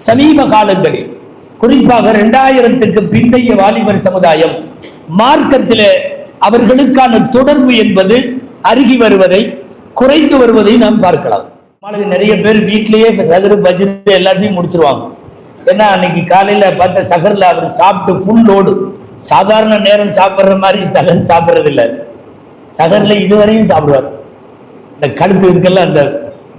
சமீப காலங்களில் குறிப்பாக 2000க்கு பிந்தைய வாலிபர் சமுதாயம் மார்க்கத்திலே அவர்களுக்கான தொடர்பு என்பது அருகி வருவதை, குறைந்து வருவதை நாம் பார்க்கலாம். நிறைய பேர் வீட்டிலேயே சகரு பஜ்ரு எல்லாத்தையும் முடிச்சிருவாங்க. ஏன்னா அன்னைக்கு காலையில பார்த்த சகர்ல அவர் சாப்பிட்டு ஃபுல் லோடு, சாதாரண நேரம் சாப்பிட்ற மாதிரி சகர் சாப்பிட்றது இல்லை. சகர்ல இதுவரையும் சாப்பிடுவார். இந்த கழுத்து இதுக்கெல்லாம் அந்த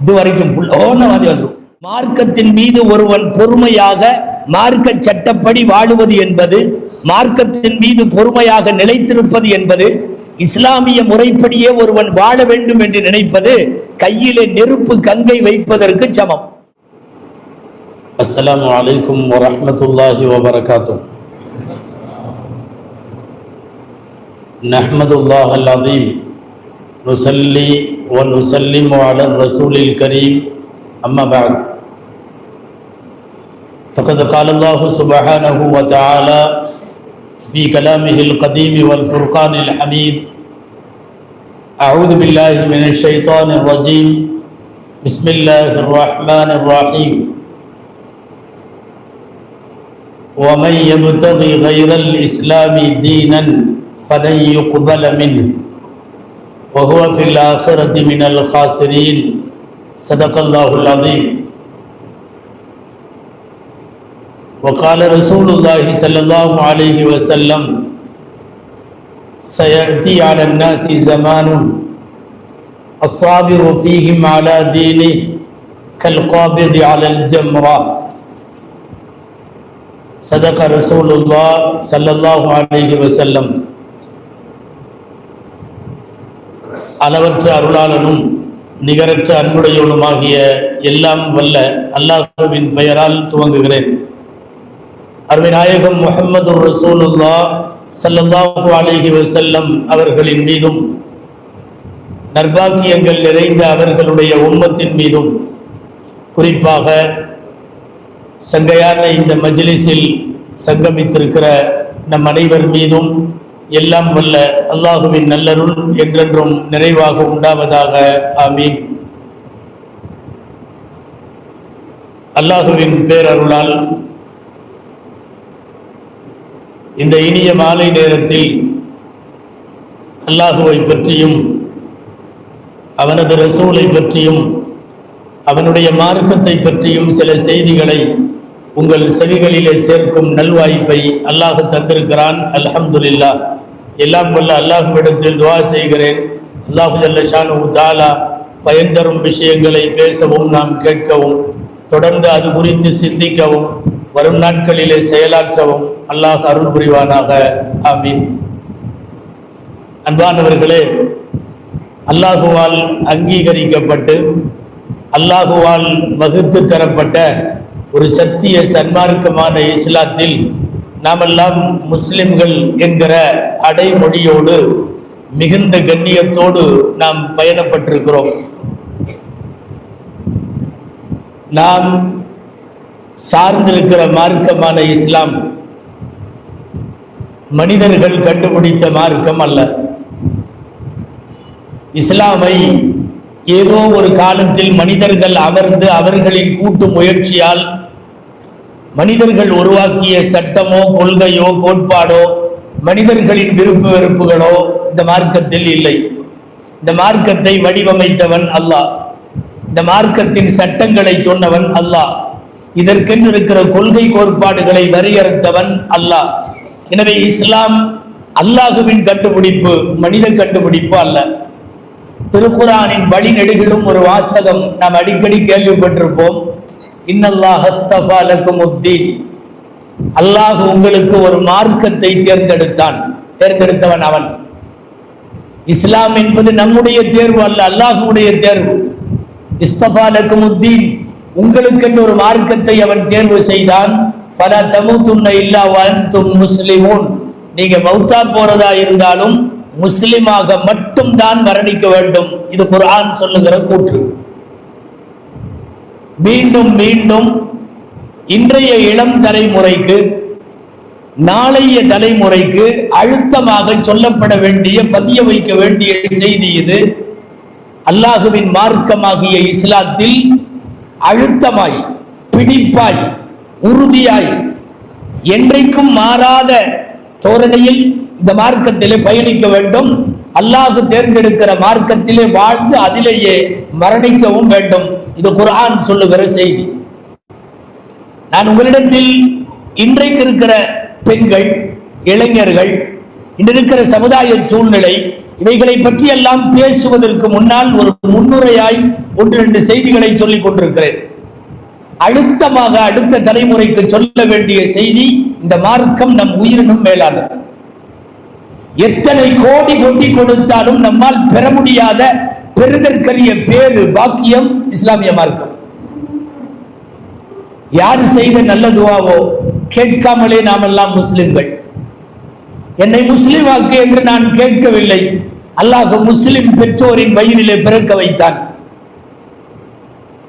இதுவரைக்கும் ஃபுல் ஓன மாதிரி வந்துடும். மார்க்கத்தின் மீது ஒருவன் பொறுமையாக மார்க்க சட்டப்படி வாழுவது என்பது, மார்க்கத்தின் மீது பொறுமையாக நிலைத்திருப்பது என்பது, இஸ்லாமிய முறைப்படியே ஒருவன் வாழ வேண்டும் என்று நினைப்பது கையிலே நெருப்பு கங்கை வைப்பதற்கு சமம். அஸ்ஸலாமு அலைக்கும் வரஹ்மத்துல்லாஹி வபரகாத்துஹு. நஹ்மதுல்லாஹல் அஸீம் நுஸல்லி வ நுஸல்லிமு அலா ரசூலில் கரீம். அம்மா பஅத். فقد قال الله سبحانه وتعالى في كلامه القديم والفرقان الحميد: أعوذ بالله من الشيطان الرجيم، بسم الله الرحمن الرحيم. ومن يبتغي غير الإسلام دينا فلن يقبل منه وهو في الآخرة من الخاسرين. صدق الله العظيم. وقال رسول الله صلى الله عليه وسلم: سيأتي على الناس زمان الصابر فيهم على دينه كالقابض على الجمرة. صدق رسول الله صلى الله عليه وسلم. அளவற்ற அருளாளனும் நிகரற்ற அன்புடையவனுமாகிய எல்லாம் வல்ல அல்லாஹ்வின் பெயரால் துவங்குகிறேன். அருமைநாயகம் முஹம்மது ரசூலுல்லாஹ் ஸல்லல்லாஹு அலைஹி வஸல்லம் அவர்களின் மீதும், நற்பாக்கியங்கள் நிறைந்த அவர்களுடைய உம்மத்தின் மீதும், குறிப்பாக சங்கையான இந்த மஜ்லிஸில் சங்கமித்திருக்கிற நம் அனைவர் மீதும் எல்லாம் வல்ல அல்லாஹுவின் நல்லருள் என்றென்றும் நிறைவாக உண்டாவதாக. ஆமீன். அல்லாஹுவின் பேரருளால் இந்த இனிய மாலை நேரத்தில் அல்லாஹுவை பற்றியும் அவனது ரசூலை பற்றியும் அவனுடைய மார்க்கத்தை பற்றியும் சில செய்திகளை உங்கள் செவிகளிலே சேர்க்கும் நல்வாய்ப்பை அல்லாஹ் தந்திருக்கிறான். அல்ஹம்துலில்லாஹ். எல்லாம் வல்ல அல்லாஹ்விடத்தில் துஆ செய்கிறேன். அல்லாஹ் ஜல்ல ஷானுஹு தஆலா பயன் தரும் விஷயங்களை பேசவும் நாம் கேட்கவும், தொடர்ந்து அது குறித்து சிந்திக்கவும், வரும் நாட்களிலே செயலாற்றவும் அல்லாஹ் அருள் புரிவானாக. ஆமீன். அன்பானவர்களே, அல்லாஹுவால் அங்கீகரிக்கப்பட்டு அல்லாஹுவால் வகுத்து தரப்பட்ட ஒரு சத்திய சன்மார்க்கமான இஸ்லாத்தில் நாமெல்லாம் முஸ்லிம்கள் என்கிற அடைமொழியோடு மிகுந்த கண்ணியத்தோடு நாம் பயணப்பட்டிருக்கிறோம். நாம் சார்ந்திருக்கிற மார்க்கமான இஸ்லாம் மனிதர்கள் கண்டுபிடித்த மார்க்கம் அல்ல. இஸ்லாமை ஏதோ ஒரு காலத்தில் மனிதர்கள் அமர்ந்து அவர்களின் கூட்டு முயற்சியால் மனிதர்கள் உருவாக்கிய சட்டமோ கொள்கையோ கோட்பாடோ மனிதர்களின் விருப்பு வெறுப்புகளோ இந்த மார்க்கத்தில் இல்லை. இந்த மார்க்கத்தை வடிவமைத்தவன் அல்லாஹ். இந்த மார்க்கத்தின் சட்டங்களை சொன்னவன் அல்லாஹ். இதற்கென்று இருக்கிற கொள்கை கோட்பாடுகளை வரையறுத்தவன் அல்லாஹ். எனவே இஸ்லாம் அல்லாஹுவின் கண்டுபிடிப்பு, மனித கண்டுபிடிப்பு அல்ல. திருக்குரானின் வழி நெடுகிலும் ஒரு வாசகம் நாம் அடிக்கடி கேள்விப்பட்டிருப்போம்: இன்னல்லாஹ் அஸ்தஃபா லக்குமுத்தீன். அல்லாஹ் உங்களுக்கு ஒரு மார்க்கத்தை தேர்ந்தெடுத்தவன் அவன். இஸ்லாம் என்பது நம்முடைய தேர்வு அல்ல, அல்லாஹ்வுடைய தேர்வு. இஸ்தஃபா லக்குமுத்தீன், உங்களுக்கென்று ஒரு மார்க்கத்தை அவன் தேர்வு செய்தான். ஃபலா தமூதுன்ன இல்லா வ அன்தும் முஸ்லிமூன். நீங்க மௌத்தா போறதா இருந்தாலும் முஸ்லிமாக மட்டும் தான் மரணிக்க வேண்டும். இது குர்ஆன் சொல்லுகிற கூற்று. மீண்டும் மீண்டும் இன்றைய இளம் தலைமுறைக்கு, நாளைய தலைமுறைக்கு அழுத்தமாக சொல்லப்பட வேண்டிய, பதிய வைக்க வேண்டிய செய்தி இது. அல்லாஹுவின் மார்க்கமாகிய இஸ்லாத்தில் அழுத்தமாய், பிடிப்பாய், உறுதியாய் என்றைக்கும் மாறாத தோரணையில் இந்த மார்க்கத்திலே பயணிக்க வேண்டும். அல்லாஹ் தேர்ந்தெடுக்கிற மார்க்கத்திலே வாழ்ந்து அதிலேயே மரணிக்கவும் வேண்டும். இது குர்ஆன் சொல்லுகிற செய்தி. நான் உங்களிடத்தில் இன்றைக்கு இருக்கிற பெண்கள், இளைஞர்கள், இன்றிருக்கிற சமுதாய சூழ்நிலை, இவைகளை பற்றி எல்லாம் பேசுவதற்கு முன்னால் ஒரு முன்னுரையாய் 1-2 செய்திகளை சொல்லிக் கொண்டிருக்கிறேன். அழுத்தமாக அடுத்த தலைமுறைக்கு சொல்ல வேண்டிய செய்தி, இந்த மார்க்கம் நம் உயிரினும் மேலானது. எத்தனை கோடி கொட்டி கொடுத்தாலும் நம்மால் பெற முடியாத பெறுதற்கரிய பேரு பாக்கியம் இஸ்லாமிய மார்க்கம். யார் செய்த நல்ல துவாவோ கேட்காமலே நாம் எல்லாம் முஸ்லிம்கள். என்னை முஸ்லிம் ஆக்கு என்று நான் கேட்கவில்லை. அல்லாஹ் முஸ்லிம் பெற்றோரின் வயிறிலே பிறக்க வைத்தான்.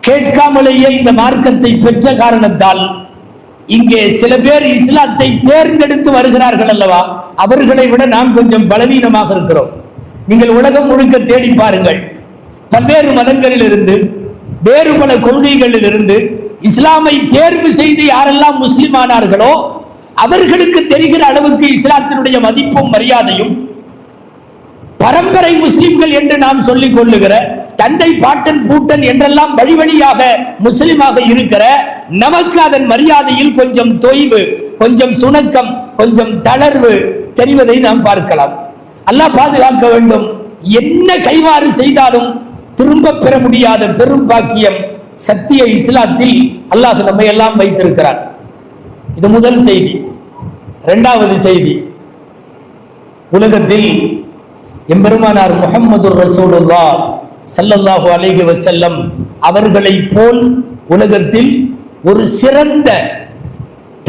கேட்காமலேயே இந்த மார்க்கத்தை பெற்ற காரணத்தால் இங்கே சில பேர் இஸ்லாத்தை தேர்ந்தெடுத்து வருகிறார்கள் அல்லவா, அவர்களை விட நாம் கொஞ்சம் பலவீனமாக இருக்கிறோம். நீங்கள் உலகம் முழுக்க தேடி பாருங்கள். பல்வேறு மதங்களில் இருந்து, வேறு பல கொள்கைகளில் இருந்து இஸ்லாமை தேர்வு செய்து யாரெல்லாம் முஸ்லிம் ஆனார்களோ அவர்களுக்கு தெரிகிற அளவுக்கு இஸ்லாத்தினுடைய மதிப்பும் மரியாதையும், பரம்பரை முஸ்லிம்கள் என்று நாம் சொல்லிக் கொள்ளுகிற தந்தை பாட்டன் பூட்டன் என்றெல்லாம் வழி வழியாக முஸ்லிமாக இருக்கிற நமக்கு அதன் மரியாதையில் கொஞ்சம் தொய்வு, கொஞ்சம் சுணக்கம், கொஞ்சம் தளர்வு தெரிவதை நாம் பார்க்கலாம். அல்லாஹ் பாதுகாக்க வேண்டும். என்ன கைமாறு செய்தாலும் திரும்ப பெற முடியாத பெரும் பாக்கியம் சத்திய இஸ்லாத்தில் அல்லாஹ் நம்மை எல்லாம் வைத்திருக்கிறார். இது முதல் செய்தி. இரண்டாவது செய்தி, உலகத்தில் எம்பெருமானார் முஹம்மது ரசூலுல்லாஹ் ஸல்லல்லாஹு அலைஹி வஸல்லம் அவர்களை போல் உலகத்தில் ஒரு சிறந்த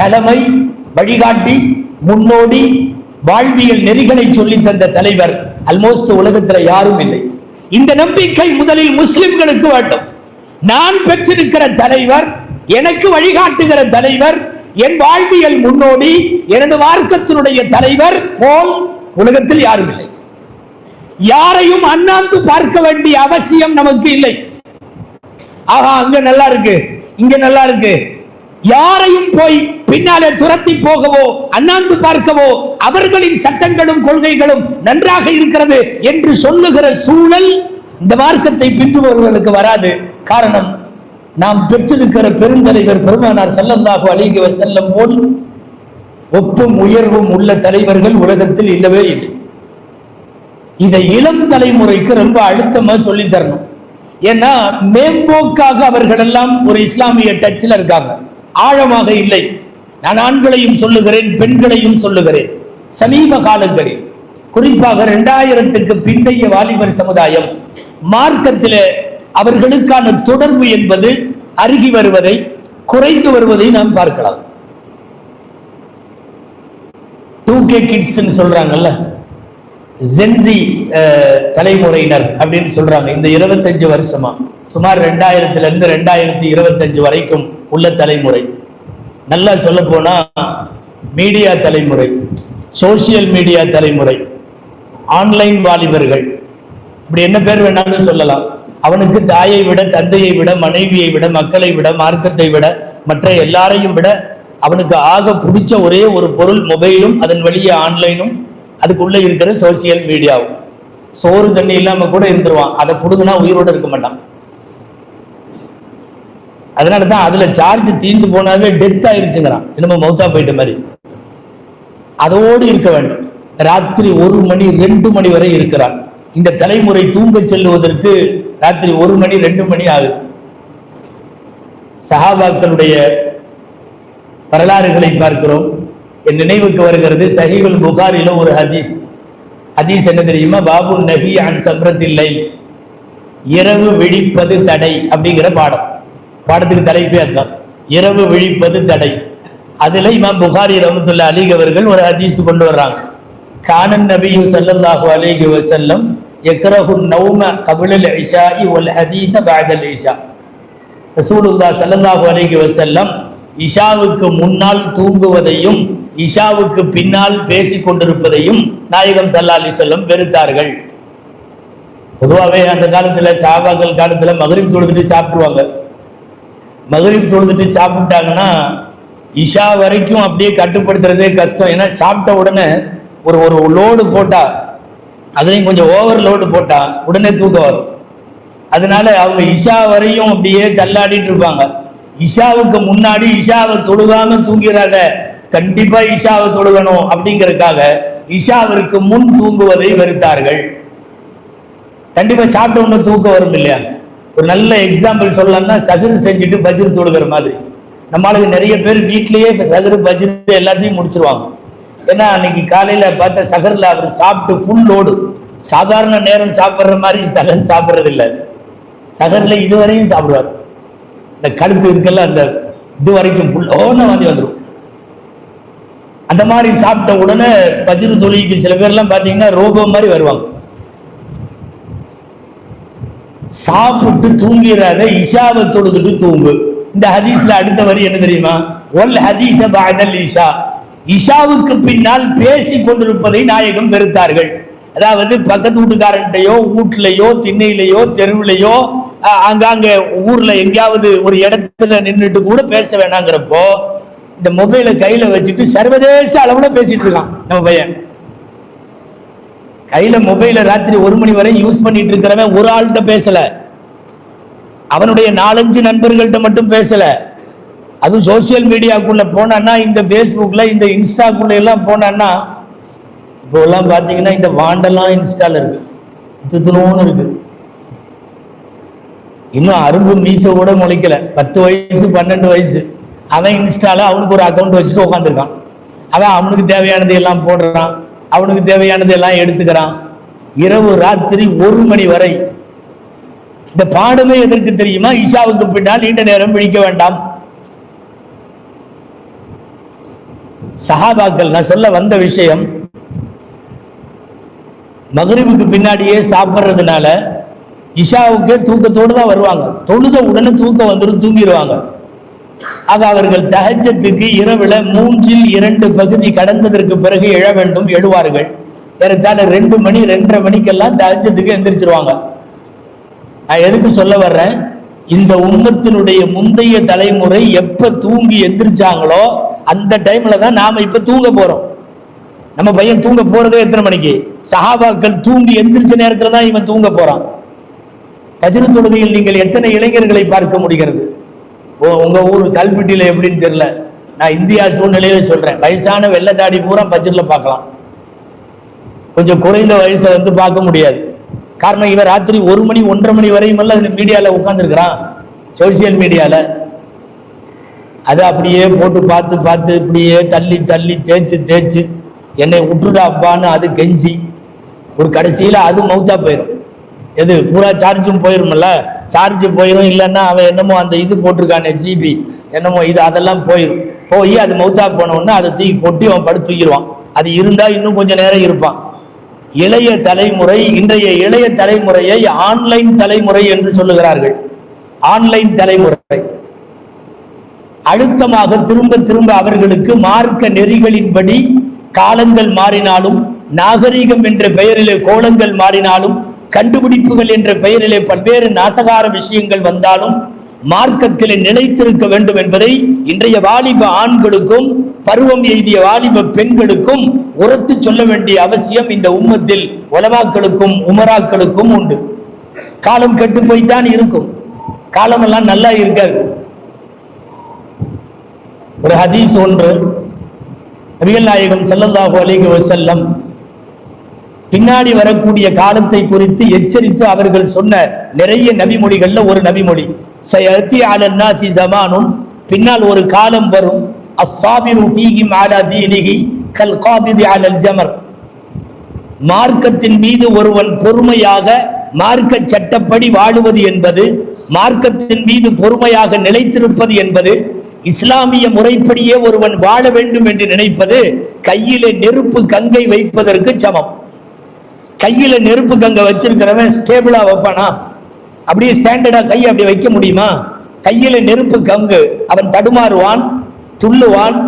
தலைமை, வழிகாட்டி, முன்னோடி, வாழ்வியல் நெறிகளை சொல்லி தந்த தலைவர் ஆல்மோஸ்ட் உலகத்தில் யாரும் இல்லை. இந்த நம்பிக்கை முதலில் முஸ்லிம்களுக்கு வேண்டும். நான் பெற்றிருக்கிற தலைவர், எனக்கு வழிகாட்டுகிற தலைவர், என் வாழ்வியல் முன்னோடி, எனது மார்க்கத்தினுடைய தலைவர் போல் உலகத்தில் யாரும் இல்லை. யாரையும் அண்ணாந்து பார்க்க வேண்டிய அவசியம் நமக்கு இல்லை. ஆஹா, அங்க நல்லா இருக்கு, இங்க நல்லா இருக்கு, யாரையும் போய் பின்னாலே துரத்தி போகவோ அண்ணாந்து பார்க்கவோ அவர்களின் சட்டங்களும் கொள்கைகளும் நன்றாக இருக்கிறது என்று சொல்லுகிற சூழல் இந்த மார்க்கத்தை பின்பற்றுபவர்களுக்கு வராது. காரணம், நாம் பெற்றிருக்கிற பெருந்தலைவர் பெருமானார் ஸல்லல்லாஹு அலைஹி வஸல்லம் போல் ஒப்பும் உயர்வும் உள்ள தலைவர்கள் உலகத்தில் இல்லவே இல்லை. இதை இளம் தலைமுறைக்கு ரொம்ப அழுத்தமா சொல்லி தரணும். ஏன்னா மேம்போக்காக அவர்கள் எல்லாம் ஒரு இஸ்லாமிய டச்சில் இருக்காங்க, ஆழமாக இல்லை. நான் ஆண்களையும் சொல்லுகிறேன், பெண்களையும் சொல்லுகிறேன். சமீப காலங்களில் குறிப்பாக 2000க்கு பிந்தைய வாலிபர் சமுதாயம் மார்க்கத்தில் அவர்களுக்கான தொடர்பு என்பது அருகி வருவதை, குறைந்து வருவதை நாம் பார்க்கலாம். 2K கிட்ஸ் சொல்றாங்கல்ல, ஜென்சி தலைமுறையினர் அப்படின்னு சொல்றாங்க. இந்த 25 வருஷமா சுமார் 2000 இருந்து 2025 வரைக்கும் உள்ள தலைமுறை, நல்லா சொல்ல போனா மீடியா தலைமுறை, சோசியல் மீடியா தலைமுறை, ஆன்லைன் வாலிபர்கள், இப்படி என்ன பேர் வேணாலும் சொல்லலாம். அவனுக்கு தாயை விட, தந்தையை விட, மனைவியை விட, மக்களை விட, மார்க்கத்தை விட, மற்ற எல்லாரையும் விட அவனுக்கு ஆக பிடிச்ச ஒரே ஒரு பொருள் மொபைலும், அதன் வழியே ஆன்லைனும், அதுக்குள்ள இருக்கிற சோசியல் மீடியாவும். சோறு தண்ணி இல்லாம கூட இருந்துருவான், அதை புடுங்கினா உயிரோடு இருக்க மாட்டான். அதனாலதான் அதுல சார்ஜ் தீர்ந்து போனாவே டெத் ஆயிருச்சுங்கிறான், இன்னும் மௌத்தா போயிட்ட மாதிரி. அதோடு இருக்க வேண்டும். ராத்திரி 1 மணி 2 மணி வரை இருக்கிறான். இந்த தலைமுறை தூங்க செல்லுவதற்கு ராத்திரி 1 மணி 2 மணி ஆகுது. சஹாபாக்களுடைய வரலாறுகளை பார்க்கிறோம். என் நினைவுக்கு வருகிறது சஹீஹுல் புகாரில ஒரு ஹதீஸ் என்ன தெரியுமா? பாபு நஹி அன் சம்ரத்தில் லைல், இரவு விழிப்பது தடை அப்படிங்கிற பாடத்துக்கு தலைப்பே அதுதான், இரவு விழிப்பது தடை. அதுல இமாம் புகாரி ரஹ்மத்துல்லாஹி அலைஹி அவர்கள் ஒரு ஹதீஸ் கொண்டு வர்றாங்க. கானன் நபியு ஸல்லல்லாஹு அலைஹி வஸல்லம் யக்ரஹு நௌம கப்லல் இஷாஇ வல் ஹதீஸ பஅதல் இஷா. ரசூலுல்லாஹ் ஸல்லல்லாஹு அலைஹி வஸல்லம் இஷாவுக்கு முன்னால் தூங்குவதையும் இஷாவுக்கு பின்னால் பேசிக் கொண்டிருப்பதையும் நாயகம் ஸல்லல்லாஹு அலைஹி வஸல்லம் வெறுத்தார்கள். பொதுவாகவே அந்த காலத்துல சஹாபாக்கள் காலத்துல மக்ரிப் தொழுதுட்டு சாப்பிடுவாங்க. மக்ரிப் தொழுதுட்டு சாப்பிட்டாங்கன்னா இஷா வரைக்கும் அப்படியே கட்டுப்படுத்துறதே கஷ்டம். ஏன்னா சாப்பிட்ட உடனே ஒரு ஒரு லோடு போட்டா, அதுலேயும் கொஞ்சம் ஓவர் லோடு போட்டா உடனே தூக்கம் வரும். அதனால அவங்க இஷா வரையும் அப்படியே தள்ளாடிட்டு இருப்பாங்க. இஷாவுக்கு முன்னாடி இஷாவை தொழுகாம தூங்கிறாங்க. கண்டிப்பா இஷாவை தொழுகணும் அப்படிங்கறதுக்காக இஷாவிற்கு முன் தூங்குவதை வெறுத்தார்கள். கண்டிப்பா சாப்பிட்ட ஒண்ணு தூக்கம் வரும் இல்லையா? ஒரு நல்ல எக்ஸாம்பிள் சொல்லலாம்னா சஹர் செஞ்சுட்டு ஃபஜ்ர் தொழுகிற மாதிரி. நம்மளுக்கு நிறைய பேர் வீட்லயே சஹர் ஃபஜ்ர் எல்லாத்தையும் முடிச்சிருவாங்க. ஏன்னா அன்னைக்கு காலையில பார்த்த சஹர்ல அவர் சாப்பிட்டு ஃபுல் லோடு, சாதாரண நேரம் சாப்பிட்ற மாதிரி சஹர் சாப்பிட்றது இல்லை. சஹர்ல இதுவரையும் சாப்பிடுவார். இந்த கழுத்து இருக்கல அந்த இது வரைக்கும் ஃபுல் ஓன வாந்தி வந்துடும். அந்த மாதிரி சாப்பிட்ட உடனே ஃபஜ்ர் தொழுகைக்கு சில பேர்லாம் பார்த்தீங்கன்னா ரோபோ மாதிரி வருவாங்க. சாப்பிட்டு தூங்கிறாத, இஷாவை தொழுதுட்டு தூங்கு. இந்த ஹதீஸ்ல அடுத்த வரி என்ன தெரியுமா? ஒல் ஹதீஸ பஅதல் இஷா, இஷாவுக்கு பின்னால் பேசி கொண்டிருப்பதை நாயகம் வெறுத்தார்கள். அதாவது பக்கத்து வீட்டுக்காரன்ட்டையோ வீட்லையோ திண்ணையிலையோ தெருவிலையோ அங்காங்க ஊர்ல எங்கேயாவது ஒரு இடத்துல நின்றுட்டு கூட பேச வேணாங்கிறப்போ இந்த மொபைலை கையில வச்சுட்டு சர்வதேச அளவுல பேசிட்டு இருக்கான் நம்ம பையன். கையில மொபைல ராத்திரி 1 மணி வரை யூஸ் பண்ணிட்டு இருக்கிறவன் ஒரு ஆள்கிட்ட பேசல, அவனுடைய 4-5 நண்பர்கள்ட்ட மட்டும் பேசல. அதுவும் சோசியல் மீடியாக்குள்ள போனான்னா, இந்த பேஸ்புக்ல இந்த இன்ஸ்டாக்குள்ள எல்லாம் போனான்னா, இப்போ எல்லாம் பாத்தீங்கன்னா இந்த வாண்டெல்லாம் இன்ஸ்டால இருக்கு, துணுன்னு இருக்கு. இன்னும் அரும்பு மீச கூட முளைக்கல, 10 வயசு 12 வயசு. அவன் இன்ஸ்டால அவனுக்கு ஒரு அக்கௌண்ட் வச்சுட்டு உட்காந்துருக்கான். அவன் அவனுக்கு தேவையானது எல்லாம் போடுறான், அவனுக்கு தேவையானது எல்லாம் எடுத்துக்கிறான். இரவு ராத்திரி 1 மணி வரை. இந்த பாடமே எதற்கு தெரியுமா? இஷாவுக்கு பின்னால் நீண்ட நேரம் விழிக்க வேண்டாம். சஹாபாக்கள், நான் சொல்ல வந்த விஷயம், மகரிபுக்கு பின்னாடியே சாப்பிட்றதுனால இஷாவுக்கு தூக்கத்தோடு தான் வருவாங்க. தொழுத உடனே தூக்கம் வந்துடும், தூங்கிடுவாங்க. ஆக அவர்கள் தஹஜ்ஜத்துக்கு இரவுல 2/3 பகுதி கடந்ததற்கு பிறகு எழ வேண்டும், எழுவார்கள். ஏறத்தாழ 2 மணி 2:30 மணிக்கெல்லாம் தஹஜ்ஜத்துக்கு எந்திரிச்சிருவாங்க. நான் எதுக்கு சொல்ல வர்றேன்? இந்த உம்மத்தினுடைய முந்தைய தலைமுறை எப்ப தூங்கி எந்திரிச்சாங்களோ அந்த டைம்ல தான் நாம இப்ப தூங்க போறோம். நம்ம பையன் தூங்க போறதே எத்தனை மணிக்கு? சஹாபாக்கள் தூங்கி எந்திரிச்ச நேரத்துல தான் இவன் தூங்க போறான். ஃபஜ்ர் தொழுகையில் நீங்கள் எத்தனை இளைஞர்களை பார்க்க முடிகிறது? உங்க ஊர் கல்பிட்டியில எப்படின்னு தெரியல, நான் இந்தியா சூழ்நிலையில சொல்றேன். வயசான வெள்ளத்தாடி பூரா ஃபஜ்ர்ல பார்க்கலாம், கொஞ்சம் குறைந்த வயசை வந்து பார்க்க முடியாது. காரணம், இவன் ராத்திரி 1 மணி 1:30 மணி வரையும் மீடியால உட்கார்ந்துருக்கிறான், சோசியல் மீடியால. அதை அப்படியே போட்டு பார்த்து பார்த்து இப்படியே தள்ளி தள்ளி தேய்ச்சி தேய்ச்சி என்னை விட்டுடா அப்பான்னு அது கெஞ்சி ஒரு கடைசியில அது மவுத்தா போயிடும். எது பூரா சார்ஜும் போயிரும்ல, சார்ஜ் போயிடும். இல்லைன்னா அவன் என்னமோ அந்த இது போட்டிருக்கானே ஜிபி என்னமோ இது, அதெல்லாம் போயிடும். போய் அது மவுத்தா போனோன்னா அதை தூக்கி பொட்டி அவன் படுத்து தூக்கிடுவான். அது இருந்தா இன்னும் கொஞ்சம் நேரம் இருப்பான். இளைய தலைமுறை, இன்றைய இளைய தலைமுறையை ஆன்லைன் தலைமுறை என்று சொல்லுகிறார்கள். ஆன்லைன் தலைமுறை அழுத்தமாக திரும்ப திரும்ப அவர்களுக்கு மார்க்க நெறிகளின்படி காலங்கள் மாறினாலும், நாகரீகம் என்ற பெயரிலே கோலங்கள் மாறினாலும், கண்டுபிடிப்புகள் என்ற பெயரிலே பல்வேறு நாசகார விஷயங்கள் வந்தாலும் மார்க்கத்திலே நிலைத்திருக்க வேண்டும் என்பதை இன்றைய வாலிப ஆண்களுக்கும் பருவம் எய்திய வாலிப பெண்களுக்கும் உரத்து சொல்ல வேண்டிய அவசியம் இந்த உம்மத்தில் உலமாக்களுக்கும் உமராக்களுக்கும் உண்டு. காலம் கெட்டு போய்தான் இருக்கும், காலமெல்லாம் நல்லா இருக்காது. ஒரு ஹதீஸ் ஒன்று, நபிகள் நாயகம் ஸல்லல்லாஹு அலைஹி வஸல்லம் பின்னாடி வரக்கூடிய காலத்தை குறித்து எச்சரித்து அவர்கள் சொன்ன நிறைய நபிமொழிகள்ல ஒரு நபிமொழி, சயஅதி அலன் நாஸி ஸமானுன், பின்னால் ஒரு காலம் வரும், அஸ்ஸாபிரு ஃபீஹிம் அலா தீனிஹி கல் காபிதி அலல் ஜமர், மார்க்கத்தின் மீது ஒருவன் பொறுமையாக மார்க்க சட்டப்படி வாழுவது என்பது, மார்க்கத்தின் மீது பொறுமையாக நிலைத்திருப்பது என்பது, இஸ்லாமிய முறைப்படியே ஒருவன் வாழ வேண்டும் என்று நினைப்பது கையிலே நெருப்பு கங்கை வைப்பதற்கு சமம். கையில நெருப்பு கங்கை வச்சிருக்கிறவன் ஸ்டேபிளா வைப்பானா? அப்படியே ஸ்டாண்டர்டா கையை அப்படி வைக்க முடியுமா? கையில நெருப்பு கங்கு, அவன் தடுமாறுவான், துள்ளுவான்,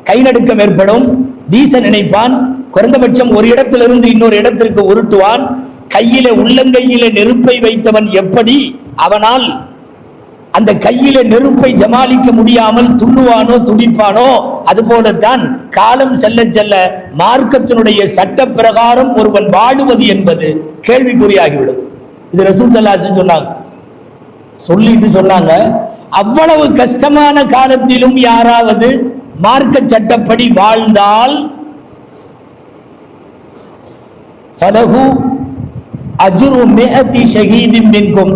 கை நடுக்கம் ஏற்படும், வீச நினைப்பான், குறைந்தபட்சம் ஒரு இடத்திலிருந்து இன்னொரு இடத்திற்கு உருட்டுவான். கையில உள்ளங்கையில நெருப்பை வைத்தவன் எப்படி அவனால் அந்த கையில நெருப்பை ஜமாளிக்க முடியாமல் துள்ளுவானோ துடிப்பானோ, அதுபோலத்தான் காலம் செல்ல செல்ல மார்க்கத்தினுடைய சட்ட பிரகாரம் ஒருவன் வாழுவது என்பது கேள்விக்குறியாகிவிடும். இது ரசூல் ஸல்லல்லாஹு அலைஹி வஸல்லம் சொன்னாங்க. சொல்லிட்டு சொன்னாங்க, அவ்வளவு கஷ்டமான காலத்திலும் யாராவது மார்க்க சட்டப்படி வாழ்ந்தால் ஃபலஹு அஜ்ரு மிஅதி ஷஹீதின் மின்கும்,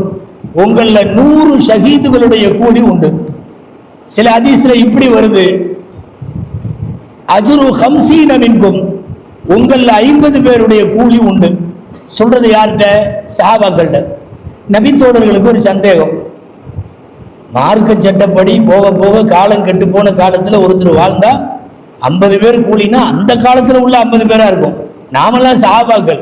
உங்கள 100 ஷஹீதுகளுடைய கூலி உண்டு. சில ஹதீஸ்ல இப்படி வருது, அஜ்ரு 50 மின்கும், உங்கள 50 பேருடைய கூலி உண்டு. சொல்றது யார்கிட்ட? சஹாபாக்கள்கிட்ட. நபித்தோழர்களுக்கு ஒரு சந்தேகம், மார்க்க சட்டப்படி போக போக காலம் கெட்டு போன காலத்துல ஒருத்தர் வாழ்ந்தா 50 பேர் கூலினா அந்த காலத்துல உள்ள 50 பேரா இருக்கும். நாமெல்லாம் சஹாபாக்கள்,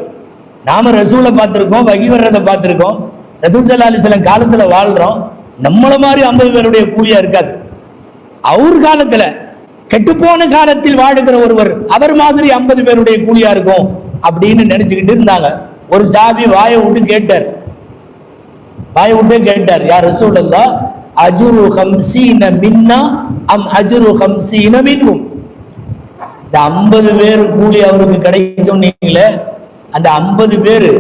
நாம ரசூலை பார்த்திருக்கோம், வகி வர்றதை பார்த்திருக்கோம், ரசூல் ஸல்லல்லாஹு அலைஹி வஸல்லம் காலத்துல வாழ்றோம். நம்மள மாதிரி 50 பேருடைய கூலியா இருக்காது. அவர் காலத்துல கெட்டுப்போன காலத்தில் வாழுகிற ஒருவர் அவர் மாதிரி 50 பேருடைய கூலியா இருக்கும் அப்படின்னு நினைச்சுக்கிட்டு இருந்தாங்க. ஒரு சாபி வாயை விட்டு கேட்டார், யார் ரசூலல்லாஹ், அஜ்ரு 50 மின்னா அம் அஜ்ரு 50 மின்ஹும், இந்த 50 பேர் கூலி அவருக்கு கிடைக்கும் நீங்களே, அந்த 50 பேரு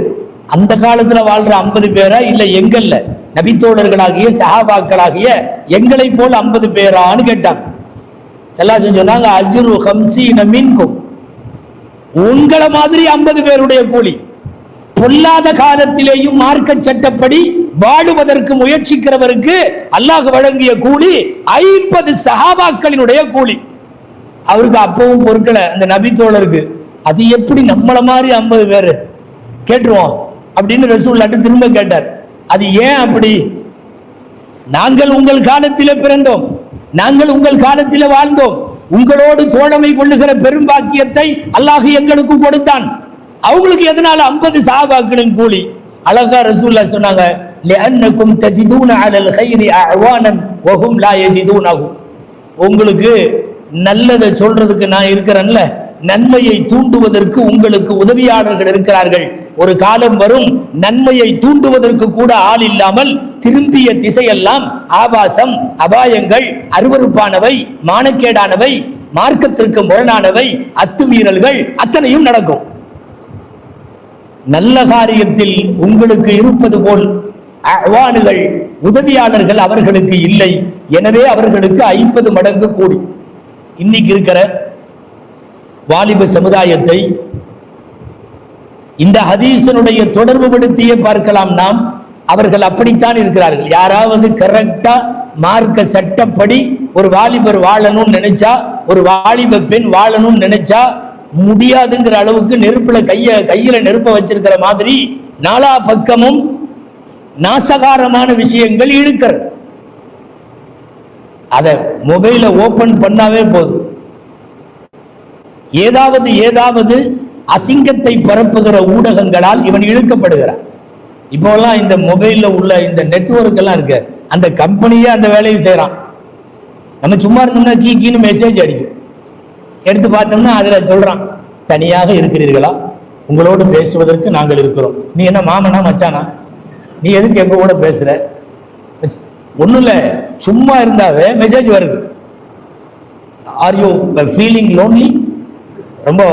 அந்த காலத்துல வாழ்ற 50 பேரா இல்ல எங்கல்ல நபித்தோழர்களாகிய சஹாபாக்களாகிய எங்களை போல் 50 பேரான்னு கேட்டாங்க. ஸல்லல்லாஹு அலைஹி வஸல்லம் சொன்னாங்க, அஜ்ரு 50 மின்கும், உங்களை மாதிரி 50 பேருடைய கூலி. பொல்லாத காலத்திலேயும் மார்க்க சட்டப்படி வாழுவதற்கு முயற்சிக்கிறவருக்கு அல்லாஹ் வழங்கிய கூலி 50 சஹாபாக்களினுடைய கூலி. அவருக்கு அப்பவும் பொறுக்கல அந்த நபித்தோழருக்கு, அது எப்படி நம்மள மாதிரி 50 பேரு கேட்டுருவோம் அப்படின்னு ரசூலுல்லாஹ் திரும்ப கேட்டார். அது ஏன் அப்படி? நாங்கள் உங்கள் காலத்திலே பிறந்தோம், நாங்கள் உங்கள் காலத்திலே வாழ்ந்தோம், உங்களோடு தோழமை கொள்ளுகிற பெரும் பாக்கியத்தை அல்லாஹ் எங்களுக்கு கொடுத்தான். அவங்களுக்கு எதனால 50 சஹாபாக்களின் கூலி? அழகா ரசூலுல்லாஹ் சொன்னாங்க, லிஅன்னகும் தஜிதூன அலல் கைரி அஅவானன் வஹும் லா யஜிதூனஹு, உங்களுக்கு நல்லதை சொல்றதுக்கு நான் இருக்கிறேன்ல, நன்மையை தூண்டுவதற்கு உங்களுக்கு உதவியாளர்கள் இருக்கிறார்கள். ஒரு காலம் வரும் நன்மையை தூண்டுவதற்கு கூட ஆள் இல்லாமல் திரும்பிய திசையெல்லாம் ஆபாசம், அபாயங்கள், அருவருப்பானவை, மானக்கேடானவை, மார்க்கத்திற்கு முரணானவை, அத்துமீறல்கள் அத்தனையும் நடக்கும். நல்ல காரியத்தில் உங்களுக்கு இருப்பது போல் அவானுகள், உதவியாளர்கள் அவர்களுக்கு இல்லை. எனவே அவர்களுக்கு 50 மடங்கு கூடி. இன்னைக்கு இருக்கிற வாலிப சமுதாயத்தை இந்த ஹதீஸனுடைய தொடர்பு படுத்தியே பார்க்கலாம் நாம். அவர்கள் அப்படித்தான் இருக்கிறார்கள். யாராவது கரெக்டா மார்க்க சட்டப்படி ஒரு வாலிபர் வாழணும்னு நினைச்சா, ஒரு வாலிப பெண் வாழணும்னு நினைச்சா முடியாதுங்கிற அளவுக்கு நெருப்புல கையில நெருப்ப வச்சிருக்கிற மாதிரி நாலா பக்கமும் நாசகாரமான விஷயங்கள் இருக்கிறது. அத மொபைல ஓபன் பண்ணாவே போதும், ஏதாவது அசிங்கத்தை பரப்புகிற ஊடகங்களால் இவன் இழுக்கப்படுகிறான். இப்போலாம் இந்த மொபைல்ல உள்ள இந்த நெட்வொர்க் எல்லாம் இருக்கு, அந்த கம்பெனியே அந்த வேலையை செய்யறான். நம்ம சும்மா இருந்தோம்னா கீன்னு மெசேஜ் அடிக்கும், எடுத்து பார்த்தோம்னா அதுல சொல்றான், தனியாக இருக்கிறீர்களா, உங்களோடு பேசுவதற்கு நாங்கள் இருக்கிறோம். நீ என்ன மாமனா மச்சானா, நீ எதுக்கு எப்ப கூட பேசுற? ஒண்ணும் இல்ல, சும்மா இருந்தாவே மெசேஜ் வருது. ஆர் யூ ஃபீலிங் லோன்லி, ரொம்ப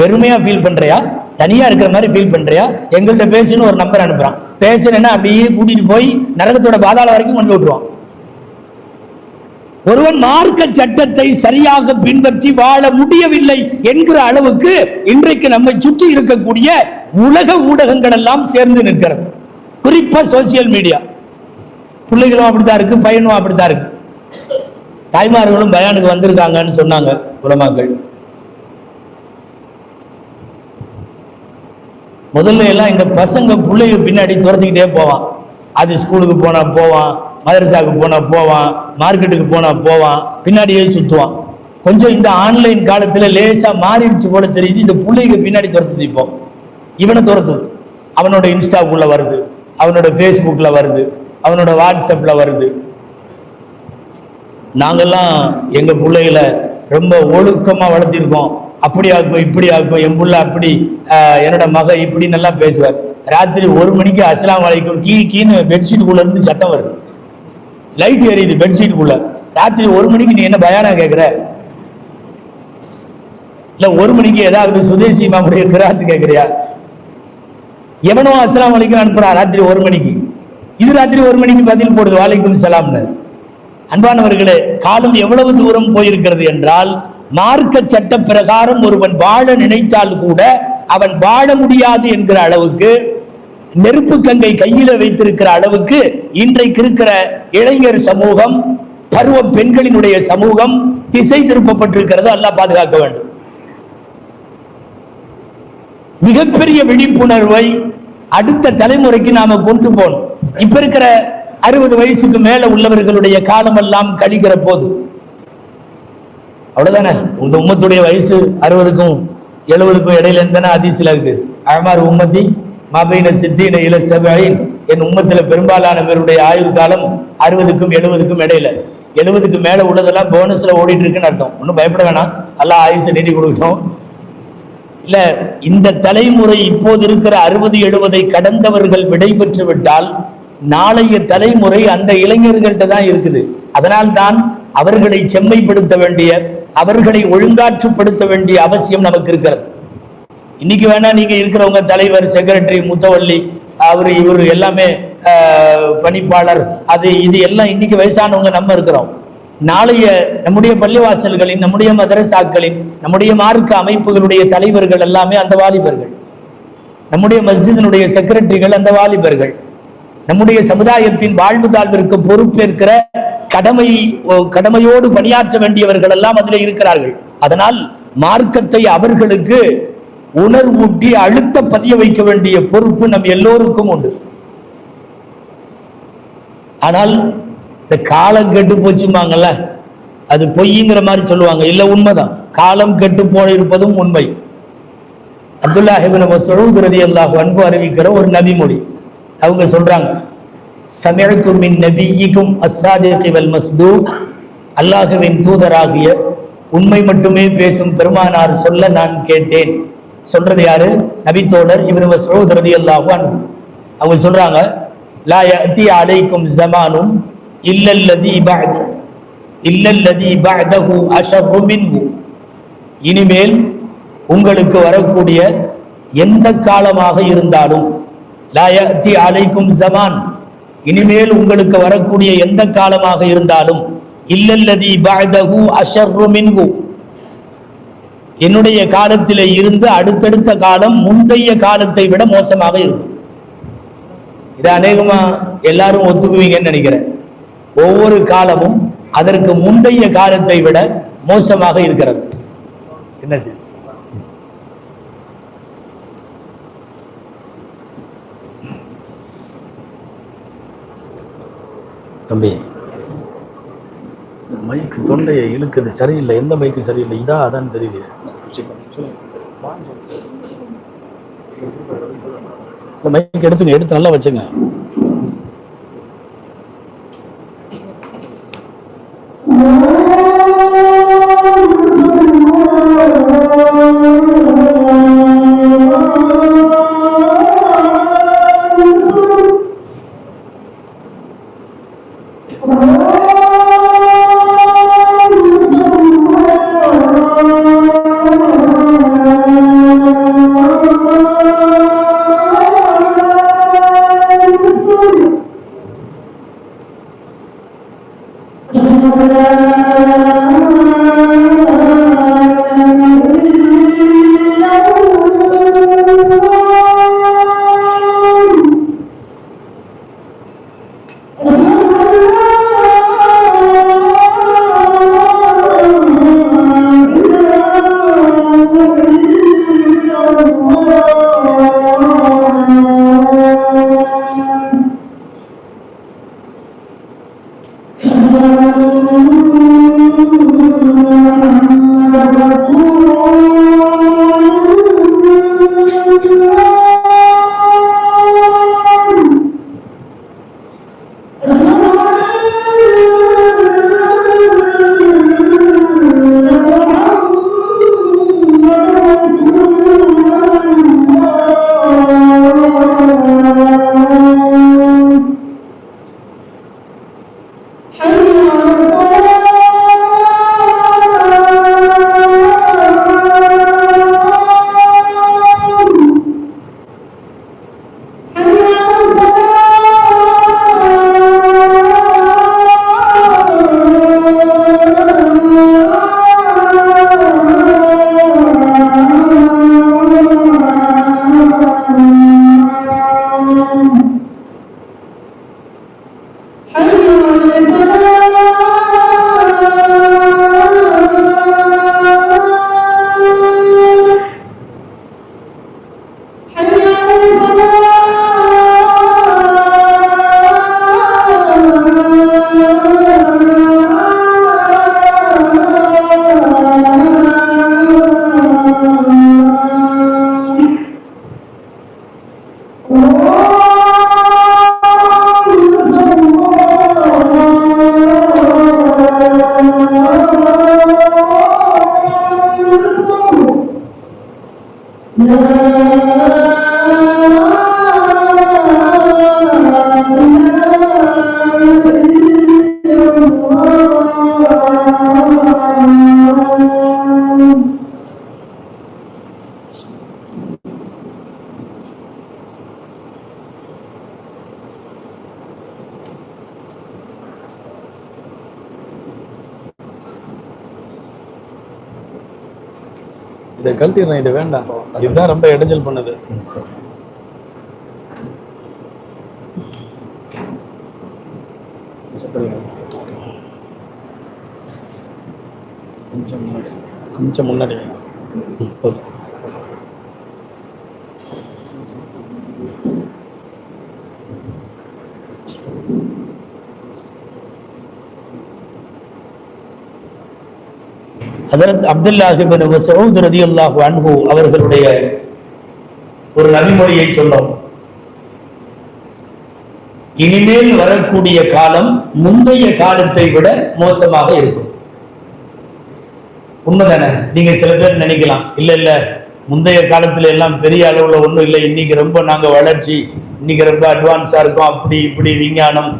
வெறுமையா ஃபீல் பண்றியா, தனியா இருக்கிற மாதிரி ஃபீல் பண்றியா, எங்கள்கிட்ட பேசுன்னு ஒரு நம்பர் அனுப்புறான். பேசுறேன்னா அப்படியே கூட்டிட்டு போய் நரகத்தோட பாதாள வரைக்கும் கொண்டு விட்டுருவான். ஒருவன் மார்க்க சட்டத்தை சரியாக பின்பற்றி வாழ முடியவில்லை என்கிற அளவுக்கு இன்றைக்கு நம்மை சுற்றி இருக்கக்கூடிய உலக ஊடகங்கள் எல்லாம் சேர்ந்து நிற்கிறது. குறிப்பா சோசியல் மீடியா. பிள்ளைகளும் அப்படித்தான் இருக்கு, பையனும் அப்படித்தான் இருக்கு. தாய்மார்களும் பயானுக்கு வந்திருக்காங்கன்னு சொன்னாங்க உலமாக்கள். முதல்ல எல்லாம் இந்த பசங்க பிள்ளைங்க பின்னாடி துரத்திக்கிட்டே போவான். அது ஸ்கூலுக்கு போனா போவான், மதரசாவுக்கு போனா போவான், மார்க்கெட்டுக்கு போனா போவான், பின்னாடியே சுத்துவான். கொஞ்சம் இந்த ஆன்லைன் காலத்துல லேசா மாறிடுச்சு போல தெரியுது. இந்த பிள்ளைங்க பின்னாடி துரத்துது. இப்போ இவனை துரத்துது, அவனோட இன்ஸ்டாக்குள்ள வருது, அவனோட ஃபேஸ்புக்ல வருது, அவனோட வாட்ஸ்அப்ல வருது. நாங்கெல்லாம் எங்க பிள்ளைகளை ரொம்ப ஒழுக்கமா வளர்த்திருக்கோம். அப்படி ஆக்கும், இப்படி ஆக்கும், என் புள்ள அப்படி, என்னோட மக இப்படி நல்லா பேசுவார். ராத்திரி 1 மணிக்கு அஸ்ஸலாமு அலைக்கும் கீன்னு பெட்ஷீட்டுக்குள்ள இருந்து சத்தம் வருது. லைட் எரியுது பெட்ஷீட்டுக்குள்ள. ராத்திரி 1 மணிக்கு நீ என்ன பயானா கேட்குற? இல்ல 1 மணிக்கு ஏதாவது சுதேசி இமாமுடைய கிராத்து கேட்குறியா? எவனோ அஸ்ஸலாமு அலைக்கும் அனுப்புறான் ராத்திரி 1 மணிக்கு. இது ராத்திரி 1 மணிக்கு பதில் போடுது வாலைக்கும் சலாம்னு. அன்பானவர்களே, காலம் எவ்வளவு தூரம் போயிருக்கிறது என்றால், மார்க்க சட்ட பிரகாரம் ஒருவன் வாழ நினைத்தால் கூட அவன் வாழ முடியாது என்கிற அளவுக்கு, நெருப்பு கங்கை கையில வைத்திருக்கிற அளவுக்கு இன்றைக்கு இருக்கிற இளைஞர் சமூகம், பருவ பெண்களினுடைய சமூகம் திசை திருப்பப்பட்டிருக்கிறது. அல்லாஹ் பாதுகாக்க வேண்டும். மிகப்பெரிய விழிப்புணர்வை அடுத்த தலைமுறைக்கு நாம கொண்டு போகணும். இப்ப இருக்கிற 60 வயசுக்கு மேல உள்ளவர்களுடைய காலம் எல்லாம் கழிக்கிற போது அவ்வளவுதானே. இந்த உம்மத்துடைய வயசு 60க்கும் 70க்கும் இடையில இருந்தானே ஹதீஸ்ல இருக்கு. அமார் உம்மத்தி மாபைன சித்தீன இல சபைன், என் உம்மத்துல பெரும்பாலான பேருடைய ஆயுள் காலம் 60க்கும் 70க்கும் இடையில. 70க்கு மேல உள்ளதெல்லாம் போனஸ்ல ஓடிட்டு இருக்குன்னு அர்த்தம். ஒன்றும் பயப்பட வேணாம், அல்லாஹ் ஆயுசை நீட்டி கொடுக்கட்டும். இல்ல, இந்த தலைமுறை இப்போது இருக்கிற 60-70 கடந்தவர்கள் விடை பெற்று விட்டால் நாளைய தலைமுறை அந்த இளைஞர்கள்ட்ட தான் இருக்குது. அதனால் தான் அவர்களை செம்மைப்படுத்த வேண்டிய, அவர்களை ஒழுங்காற்றுப்படுத்த வேண்டிய அவசியம் நமக்கு இருக்கிறது. இன்னைக்கு வேணா நீங்க இருக்கிறவங்க தலைவர், செக்ரட்டரி, முத்தவள்ளி, அவரு இவரு எல்லாமே பணிப்பாளர், அது இது எல்லாம் இன்னைக்கு வயசானவங்க நம்ம இருக்கிறோம். நாளைய நம்முடைய பள்ளிவாசல்களின், நம்முடைய மதரசாக்களின், நம்முடைய மார்க்க அமைப்புகளுடைய தலைவர்கள் எல்லாமே அந்த வாலிபர்கள். நம்முடைய மஸ்ஜிதினுடைய செக்ரட்டரிகள் அந்த வாலிபர்கள். நம்முடைய சமுதாயத்தின் வாழ்வு தாழ்விற்கு பொறுப்பேற்கிற கடமையோடு பணியாற்ற வேண்டியவர்கள் எல்லாம் அதில் இருக்கிறார்கள். அதனால் மார்க்கத்தை அவர்களுக்கு உணர்வூட்டி அழுத்த பதிய வைக்க வேண்டிய பொறுப்பு நம் எல்லோருக்கும் உண்டு. ஆனால் இந்த காலம் கெட்டு போச்சுமாங்கல்ல, அது பொய்ங்கிற மாதிரி சொல்லுவாங்க. இல்ல, உண்மைதான். காலம் கெட்டு போயிருப்பதும் உண்மை. அப்துல்லாஹ் இப்னு மஸ்ஊத் ரலியல்லாஹு அன்ஹு அறிவிக்கிற ஒரு நபிமொழி. அவங்க சொல்றாங்க, சமிஅது மின் நபியிக்கும் அஸ்ஸாதிகி வல் மஸ்தூக், அல்லாஹ்வின் தூதராகிய உண்மை மட்டுமே பேசும் பெருமானார் சொல்ல நான் கேட்டேன். சொல்றது யாரு? நபித்தோழர் இப்னு மஸ்ஊத் ரலியல்லாஹு அன்ஹு. அவங்க சொல்றாங்க, லா யஅதி அலைக்கும் ஸமானுன் இல்லல்லதி பஅதஹு அஷர்ரு மின்ஹு. இனிமேல் உங்களுக்கு வரக்கூடிய எந்த காலமாக இருந்தாலும், லா யஅதி அலைக்கும் ஸமான், இனிமேல் உங்களுக்கு வரக்கூடிய எந்த காலமாக இருந்தாலும், இல்லல்லதி பஅதஹு அஷர்ரு மின்ஹு, என்னுடைய காலத்திலே இருந்து அடுத்தடுத்த காலம் முந்தைய காலத்தை விட மோசமாக இருக்கும். இதை அநேகமா எல்லாரும் ஒத்துக்குவீங்கன்னு நினைக்கிறேன். ஒவ்வொரு காலமும் அதற்கு முந்தைய காலத்தை விட மோசமாக இருக்கிறது. என்ன செய்ய தம்பி, மைக்கு தொண்டையை இழுக்குது, சரியில்லை. எந்த மைக்கு சரியில்லை, இதா அதான் தெரியலையே. இந்த மைக்கு எடுத்துங்க, எடுத்து நல்லா வச்சுங்க. இதை கழட்டிடுறேன், இது வேண்டாம், இதுதான் ரொம்ப இடைஞ்சல் பண்ணுது. கொஞ்சம் முன்னாடி போதும். ஹஜ்ரத் அப்துல்லாஹ் இப்னு மஸ்ஊத் ரலியல்லாஹு அன்ஹு அவர்களுடைய ஒரு நபிமொழியை சொன்னோம். இனிமேல் வரக்கூடிய காலம் முந்தைய காலத்தை விட மோசமாக இருக்கும். உண்மைதானே? நீங்க சில பேர் நினைக்கலாம், இல்ல இல்ல முந்தைய காலத்துல எல்லாம் பெரிய அளவுல ஒண்ணும் இல்லை, இன்னைக்கு ரொம்ப நாங்க வளர்ச்சி, இன்னைக்கு ரொம்ப அட்வான்ஸா இருக்கும், அப்படி இப்படி விஞ்ஞானம்,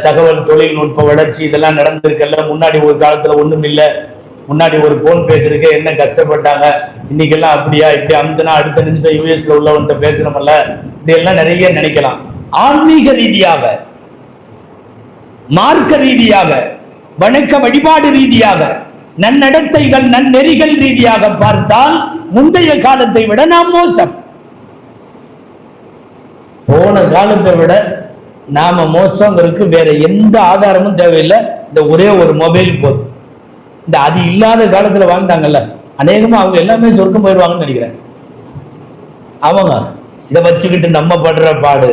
தகவல் தொழில்நுட்ப வளர்ச்சி இதெல்லாம் நடந்திருக்கல, முன்னாடி ஒரு காலத்துல ஒண்ணும் இல்லை, முன்னாடி ஒரு போன் பேசுறதுக்கு என்ன கஷ்டப்பட்டாங்க, இன்னைக்கெல்லாம் அப்படியா, இப்படி அமுதுனா அடுத்த நிமிஷம் யூஎஸ்ல உள்ளவன்ட்ட பேசுறோம்ல, இப்படி எல்லாம் நிறைய நினைக்கலாம். ஆன்மீக ரீதியாக, மார்க்க ரீதியாக, வணக்க வழிபாடு ரீதியாக, நன்னடத்தைகள் நன்னெறிகள் ரீதியாக பார்த்தால் முந்தைய காலத்தை விட நாம் மோசம். போன காலத்தை விட நாம மோசங்கிறதுக்கு வேற எந்த ஆதாரமும் தேவையில்லை. இந்த ஒரே ஒரு மொபைல் போதும். இந்த அது இல்லாத காலத்துல வாழ்ந்தாங்கல்ல, அநேகமா அவங்க எல்லாமே சொர்க்கம் போயிடுவாங்கன்னு நினைக்கிறேன். அவங்க இதை வச்சுக்கிட்டு நம்ம படுற பாடு,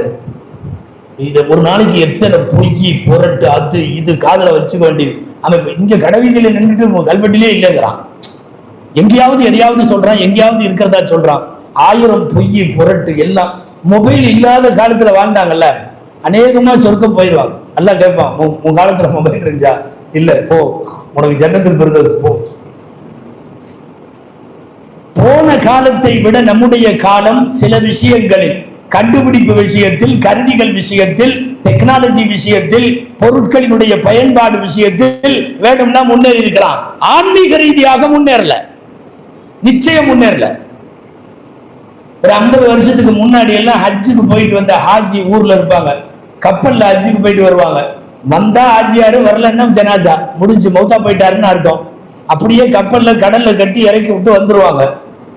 இதை ஒரு நாளைக்கு எத்தனை பொய் புரட்டு அது இது காதல வச்சுக்க வேண்டியது. அவன் இங்க கடைவீதியில நின்றுட்டு கல்வெட்டிலே இல்லைங்கிறான், எங்கேயாவது எதையாவது சொல்றான், எங்கேயாவது இருக்கிறதா சொல்றான். 1000 பொய் புரட்டு எல்லாம். மொபைல் இல்லாத காலத்துல வாழ்ந்தாங்கல்ல, அநேகமா சொர்க்கம் போயிடுவாங்க. எல்லாம் கேட்பான், உன் காலத்துல மொபைல் இருந்துச்சா? இல்ல, போ, உனக்கு ஜன்னத்துல் ஃபிர்தௌஸ் போ. போன காலத்தை விட நம்முடைய காலம் சில விஷயங்களில், கண்டுபிடிப்பு விஷயத்தில், கருவிகள் விஷயத்தில், டெக்னாலஜி விஷயத்தில், பொருட்களினுடைய பயன்பாடு விஷயத்தில் வேணும்னா முன்னேறி இருக்கலாம். ஆன்மீக ரீதியாக முன்னேறல, நிச்சயம் முன்னேறல. ஒரு 50 வருஷத்துக்கு முன்னாடி எல்லாம் ஹஜ்ஜுக்கு போயிட்டு வந்த ஹாஜி ஊர்ல இருப்பாங்க, கப்பல்ல ஹஜ்ஜுக்கு போயிட்டு வருவாங்க. வந்தா ஆஜியாரு, வரலன்னா ஜனாசா, முடிஞ்சு மௌத்தா போயிட்டாருன்னு அர்த்தம். அப்படியே கப்பல்ல கடல்ல கட்டி இறக்கி விட்டு வந்துருவாங்க.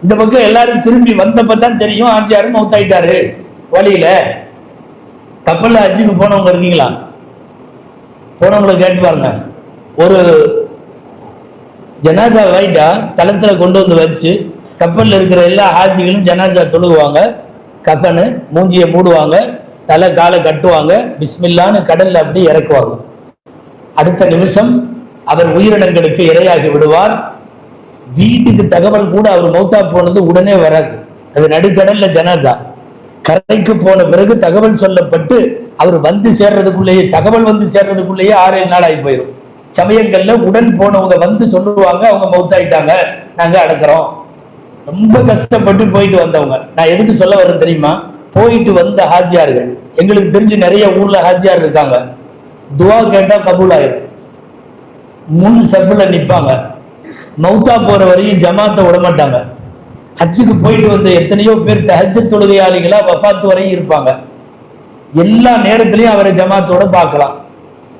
இந்த பக்கம் எல்லாரும் திரும்பி வந்தப்பதான் தெரியும் ஆஜியாரு மௌத்தாயிட்டாரு. வழியில கப்பல்ல ஹஜ்ஜுக்கு போனவங்க இருக்கீங்களா? போனவங்களை கேட்டு பாருங்க. ஒரு ஜனாசா வைட்டா தளத்துல கொண்டு வந்து வச்சு கப்பல்ல இருக்கிற எல்லா ஹாஜிகளும் ஜனாசா தொழுகுவாங்க, கஃபனு மூஞ்சியை மூடுவாங்க, தலை காலை கட்டுவாங்க, பிஸ்மில்லான்னு கடல்ல அப்படி இறக்குவாங்க. அடுத்த நிமிஷம் அவர் உயிரினங்களுக்கு இரையாகி விடுவார். வீட்டுக்கு தகவல் கூட அவர் மௌத்தா போனது உடனே வராது. அது நடுக்கடல்ல ஜனாசா. கரைக்கு போன பிறகு தகவல் சொல்லப்பட்டு அவர் வந்து சேர்றதுக்குள்ளேயே, தகவல் வந்து சேர்றதுக்குள்ளேயே 6-7 நாள் ஆகி போயிடும். சமயங்கள்ல உடன் போனவங்க வந்து சொல்லுவாங்க, அவங்க மௌத்தாயிட்டாங்க, நாங்க அடக்கிறோம். ரொம்ப கஷ்டப்பட்டு போயிட்டு வந்தவங்க. நான் எதுக்கு சொல்ல வரேன் தெரியுமா? போயிட்டு வந்த ஹாஜியார்கள், எங்களுக்கு தெரிஞ்சு நிறைய ஊர்ல ஹாஜியார் இருக்காங்க. துவா கேட்டா கபூல் ஆயிருக்கு. முன் சஃப்ல நிப்பாங்க. மௌத்தா போற வரையும் ஜமாத்தை விட மாட்டாங்க. ஹஜ்ஜுக்கு போயிட்டு வந்த எத்தனையோ பேர் தஹஜ்ஜத் தொழுகையாளிகளா வஃபாத் வரையும் இருப்பாங்க. எல்லா நேரத்திலையும் அவரை ஜமாத்தோட பார்க்கலாம்.